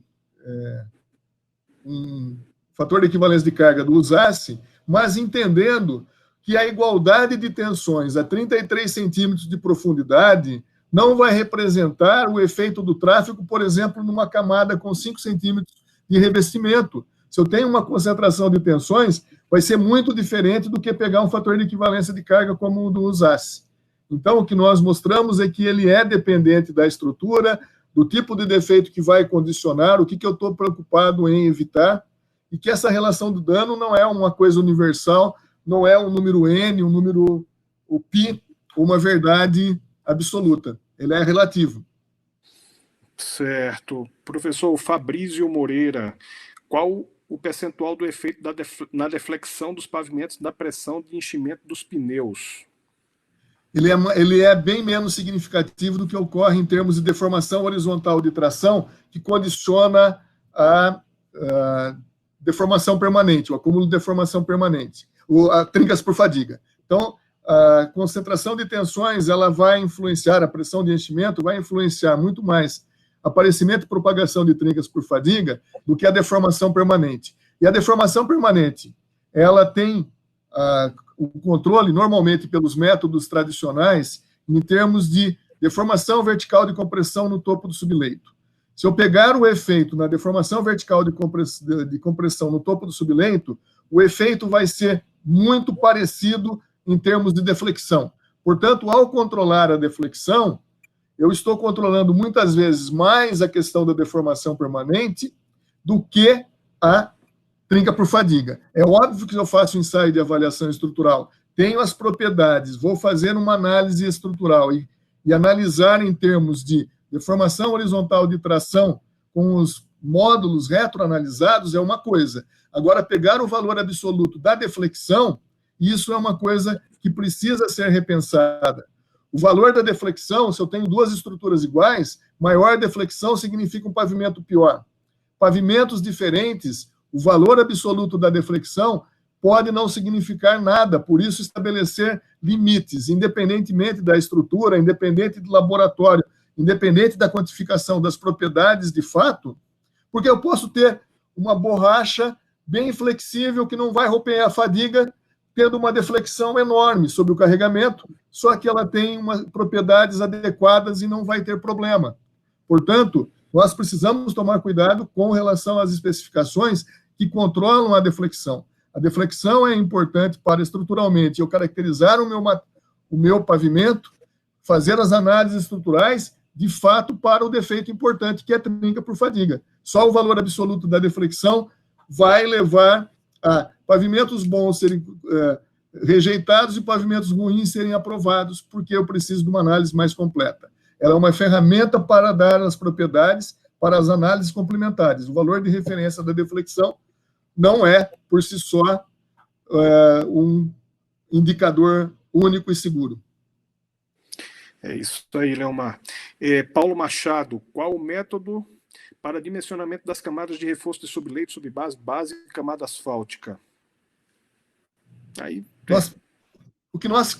um fator de equivalência de carga do USASSE, mas entendendo que a igualdade de tensões a 33 centímetros de profundidade não vai representar o efeito do tráfego, por exemplo, numa camada com 5 centímetros de revestimento. Se eu tenho uma concentração de tensões, vai ser muito diferente do que pegar um fator de equivalência de carga como o do USASSE. Então, o que nós mostramos é que ele é dependente da estrutura, do tipo de defeito que vai condicionar, o que eu estou preocupado em evitar, e que essa relação do dano não é uma coisa universal, não é um número N, um número o π, uma verdade absoluta. Ele é relativo.
Certo. Professor Fabrício Moreira, qual o percentual do efeito na deflexão dos pavimentos da pressão de enchimento dos pneus?
Ele é bem menos significativo do que ocorre em termos de deformação horizontal de tração, que condiciona a deformação permanente, o acúmulo de deformação permanente, trincas por fadiga. Então, a concentração de tensões ela vai influenciar, a pressão de enchimento vai influenciar muito mais aparecimento e propagação de trincas por fadiga do que a deformação permanente. E a deformação permanente, ela tem o controle, normalmente, pelos métodos tradicionais, em termos de deformação vertical de compressão no topo do subleito. Se eu pegar o efeito na deformação vertical de compressão no topo do subleito, o efeito vai ser muito parecido em termos de deflexão. Portanto, ao controlar a deflexão, eu estou controlando muitas vezes mais a questão da deformação permanente do que a trinca por fadiga. É óbvio que eu faço um ensaio de avaliação estrutural, tenho as propriedades, vou fazer uma análise estrutural e analisar em termos de deformação horizontal de tração com os módulos retroanalisados é uma coisa. Agora, pegar o valor absoluto da deflexão, isso é uma coisa que precisa ser repensada. O valor da deflexão, se eu tenho duas estruturas iguais, maior deflexão significa um pavimento pior. Pavimentos diferentes, o valor absoluto da deflexão pode não significar nada, por isso estabelecer limites, independentemente da estrutura, independente do laboratório, independente da quantificação das propriedades de fato, porque eu posso ter uma borracha bem flexível que não vai romper a fadiga, tendo uma deflexão enorme sobre o carregamento, só que ela tem propriedades adequadas e não vai ter problema. Portanto, nós precisamos tomar cuidado com relação às especificações que controlam a deflexão. A deflexão é importante para, estruturalmente, eu caracterizar o meu pavimento, fazer as análises estruturais, de fato, para o defeito importante, que é a trinca por fadiga. Só o valor absoluto da deflexão vai levar a pavimentos bons serem rejeitados e pavimentos ruins serem aprovados, porque eu preciso de uma análise mais completa. Ela é uma ferramenta para dar as propriedades para as análises complementares. O valor de referência da deflexão não é, por si só, um indicador único e seguro.
É isso aí, Leomar. Paulo Machado, qual o método para dimensionamento das camadas de reforço de subleito, subbase, base e camada asfáltica? Aí,
o que nós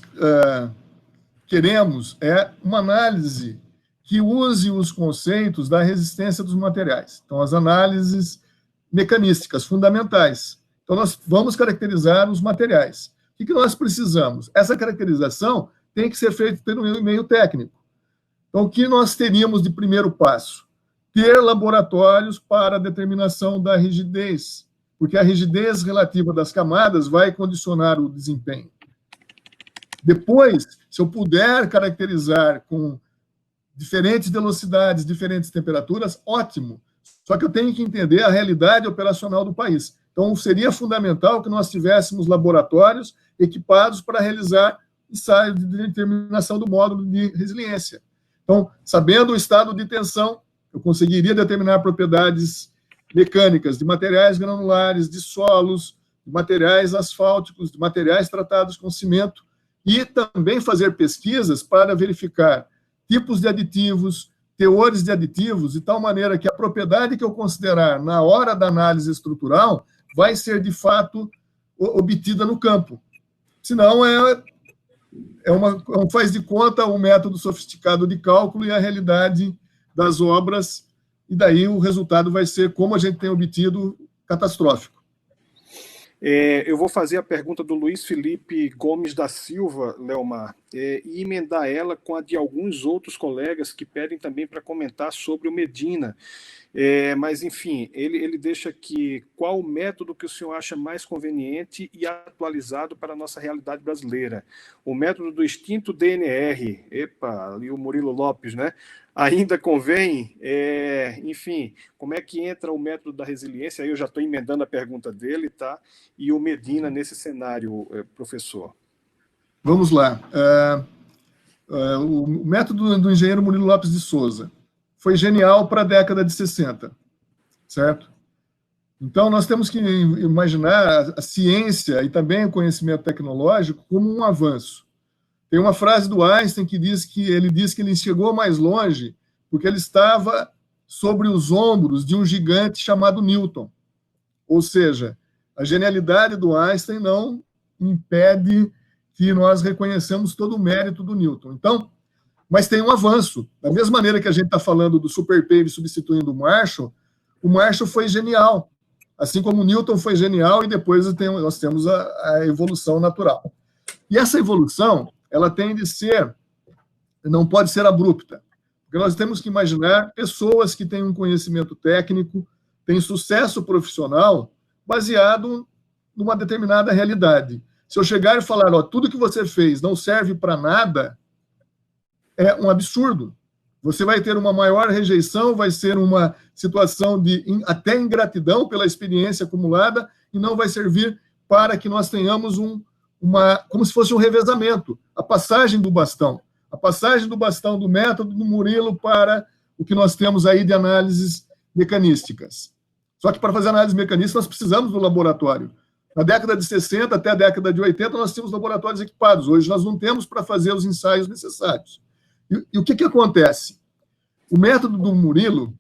queremos é uma análise que use os conceitos da resistência dos materiais. Então, as análises mecanísticas fundamentais. Então, nós vamos caracterizar os materiais. O que nós precisamos? Essa caracterização tem que ser feita pelo meio técnico. Então, o que nós teríamos de primeiro passo? Ter laboratórios para a determinação da rigidez, porque a rigidez relativa das camadas vai condicionar o desempenho. Depois, se eu puder caracterizar com diferentes velocidades, diferentes temperaturas, ótimo. Só que eu tenho que entender a realidade operacional do país. Então, seria fundamental que nós tivéssemos laboratórios equipados para realizar ensaio de determinação do módulo de resiliência. Então, sabendo o estado de tensão, eu conseguiria determinar propriedades mecânicas de materiais granulares, de solos, de materiais asfálticos, de materiais tratados com cimento, e também fazer pesquisas para verificar tipos de aditivos, teores de aditivos, de tal maneira que a propriedade que eu considerar na hora da análise estrutural vai ser, de fato, obtida no campo. Senão, faz de conta um método sofisticado de cálculo e a realidade das obras, e daí o resultado vai ser, como a gente tem obtido, catastrófico.
Eu vou fazer a pergunta do Luiz Felipe Gomes da Silva, Leomar, e emendar ela com a de alguns outros colegas que pedem também para comentar sobre o Medina. Mas, enfim, ele deixa aqui qual o método que o senhor acha mais conveniente e atualizado para a nossa realidade brasileira. O método do extinto DNR, ali o Murilo Lopes, né? Ainda convém, enfim, como é que entra o método da resiliência? Aí eu já estou emendando a pergunta dele, tá? E o Medina nesse cenário, professor.
Vamos lá. O método do engenheiro Murilo Lopes de Souza foi genial para a década de 60, certo? Então, nós temos que imaginar a ciência e também o conhecimento tecnológico como um avanço. Tem uma frase do Einstein que diz que ele chegou mais longe porque ele estava sobre os ombros de um gigante chamado Newton. Ou seja, a genialidade do Einstein não impede que nós reconhecemos todo o mérito do Newton. Então, mas tem um avanço. Da mesma maneira que a gente está falando do Super Pave substituindo o Marshall foi genial. Assim como o Newton foi genial, e depois nós temos a evolução natural. E essa evolução, ela tem de ser, não pode ser abrupta. Porque nós temos que imaginar pessoas que têm um conhecimento técnico, têm sucesso profissional, baseado numa determinada realidade. Se eu chegar e falar, ó, tudo que você fez não serve para nada, é um absurdo. Você vai ter uma maior rejeição, vai ser uma situação de até ingratidão pela experiência acumulada e não vai servir para que nós tenhamos como se fosse um revezamento, a passagem do bastão do método do Murilo para o que nós temos aí de análises mecanísticas. Só que para fazer análise mecanística nós precisamos do laboratório. Na década de 60 até a década de 80 nós tínhamos laboratórios equipados. Hoje nós não temos para fazer os ensaios necessários. E o que acontece? O método do Murilo,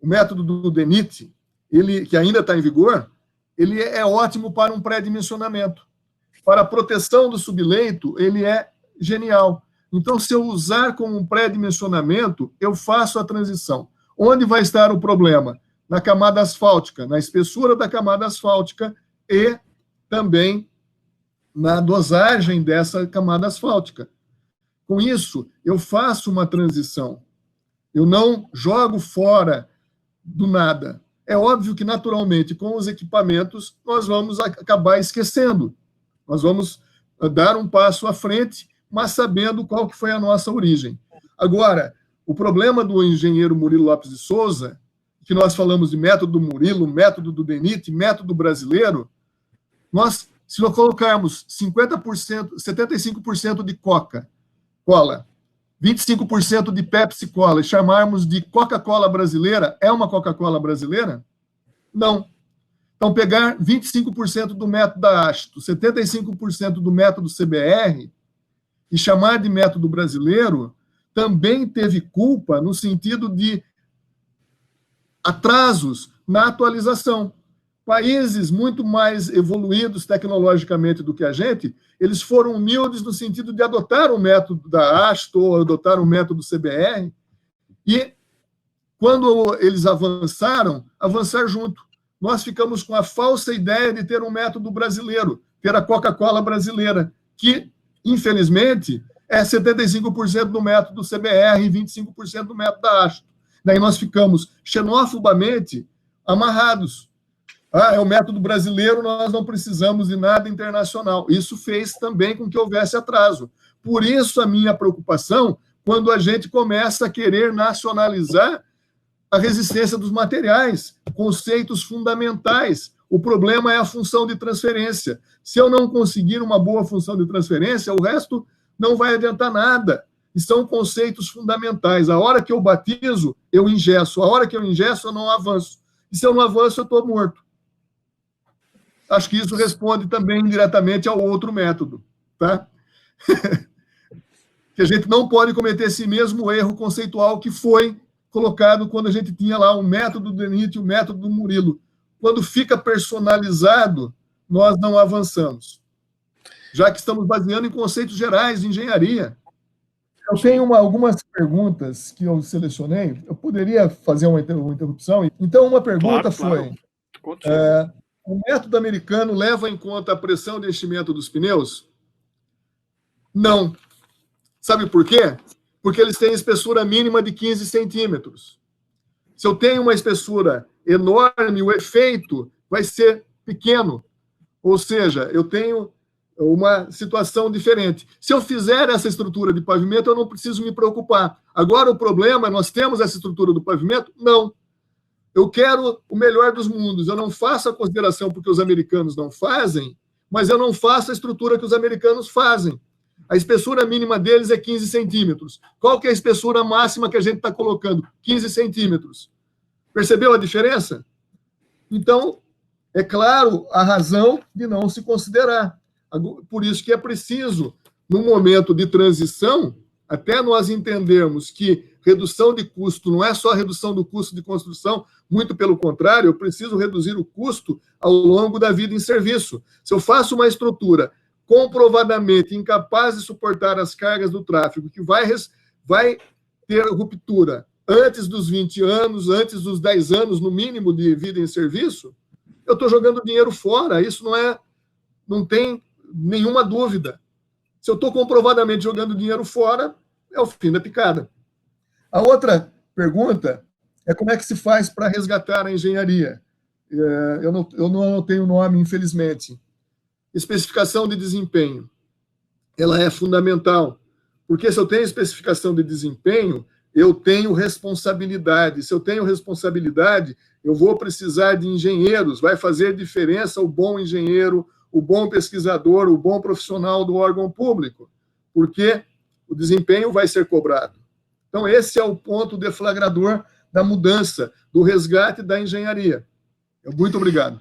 o método do Dennit, ele, que ainda está em vigor, ele é ótimo para um pré-dimensionamento. Para a proteção do subleito, ele é genial. Então, se eu usar como um pré-dimensionamento, eu faço a transição. Onde vai estar o problema? Na camada asfáltica, na espessura da camada asfáltica e também na dosagem dessa camada asfáltica. Com isso, eu faço uma transição. Eu não jogo fora do nada. É óbvio que, naturalmente, com os equipamentos, nós vamos acabar esquecendo. Nós vamos dar um passo à frente, mas sabendo qual que foi a nossa origem. Agora, o problema do engenheiro Murilo Lopes de Souza, que nós falamos de método do Murilo, método do Dennit, método brasileiro, se nós colocarmos 50%, 75% de Coca-Cola, 25% de Pepsi-Cola e chamarmos de Coca-Cola brasileira, é uma Coca-Cola brasileira? Não. Então, pegar 25% do método da Ashton, 75% do método CBR e chamar de método brasileiro, também teve culpa no sentido de atrasos na atualização. Países muito mais evoluídos tecnologicamente do que a gente, eles foram humildes no sentido de adotar o método da Ashton, ou adotar o método CBR, e quando eles avançar junto. Nós ficamos com a falsa ideia de ter um método brasileiro, ter a Coca-Cola brasileira, que, infelizmente, é 75% do método CBR e 25% do método da Ashton. Daí nós ficamos xenofobamente amarrados. É o método brasileiro, nós não precisamos de nada internacional. Isso fez também com que houvesse atraso. Por isso a minha preocupação quando a gente começa a querer nacionalizar a resistência dos materiais, conceitos fundamentais. O problema é a função de transferência. Se eu não conseguir uma boa função de transferência, o resto não vai adiantar nada. E são conceitos fundamentais. A hora que eu batizo, eu ingesso. A hora que eu ingesso, eu não avanço. E se eu não avanço, eu estou morto. Acho que isso responde também diretamente ao outro método, tá? Que a gente não pode cometer esse mesmo erro conceitual que foi colocado quando a gente tinha lá o método do Dennit e o método do Murilo. Quando fica personalizado, nós não avançamos. Já que estamos baseando em conceitos gerais de engenharia. Eu tenho algumas perguntas que eu selecionei. Eu poderia fazer uma interrupção? Então, uma pergunta foi... Claro. O método americano leva em conta a pressão de enchimento dos pneus? Não. Sabe por quê? Porque eles têm espessura mínima de 15 centímetros. Se eu tenho uma espessura enorme, o efeito vai ser pequeno. Ou seja, eu tenho uma situação diferente. Se eu fizer essa estrutura de pavimento, eu não preciso me preocupar. Agora, o problema é, nós temos essa estrutura do pavimento? Não. Eu quero o melhor dos mundos. Eu não faço a consideração porque os americanos não fazem, mas eu não faço a estrutura que os americanos fazem. A espessura mínima deles é 15 centímetros. Qual que é a espessura máxima que a gente está colocando? 15 centímetros. Percebeu a diferença? Então, é claro a razão de não se considerar. Por isso que é preciso, no momento de transição, até nós entendermos que redução de custo não é só redução do custo de construção, muito pelo contrário, eu preciso reduzir o custo ao longo da vida em serviço. Se eu faço uma estrutura comprovadamente incapaz de suportar as cargas do tráfego, que vai ter ruptura antes dos 20 anos, antes dos 10 anos, no mínimo, de vida em serviço, eu estou jogando dinheiro fora. Isso não tem nenhuma dúvida. Se eu estou comprovadamente jogando dinheiro fora, é o fim da picada. A outra pergunta é como é que se faz para resgatar a engenharia. Eu não anotei o nome, infelizmente. Especificação de desempenho. Ela é fundamental, porque se eu tenho especificação de desempenho, eu tenho responsabilidade. Se eu tenho responsabilidade, eu vou precisar de engenheiros. Vai fazer diferença o bom engenheiro, o bom pesquisador, o bom profissional do órgão público, porque o desempenho vai ser cobrado. Então, esse é o ponto deflagrador da mudança, do resgate da engenharia. Muito obrigado.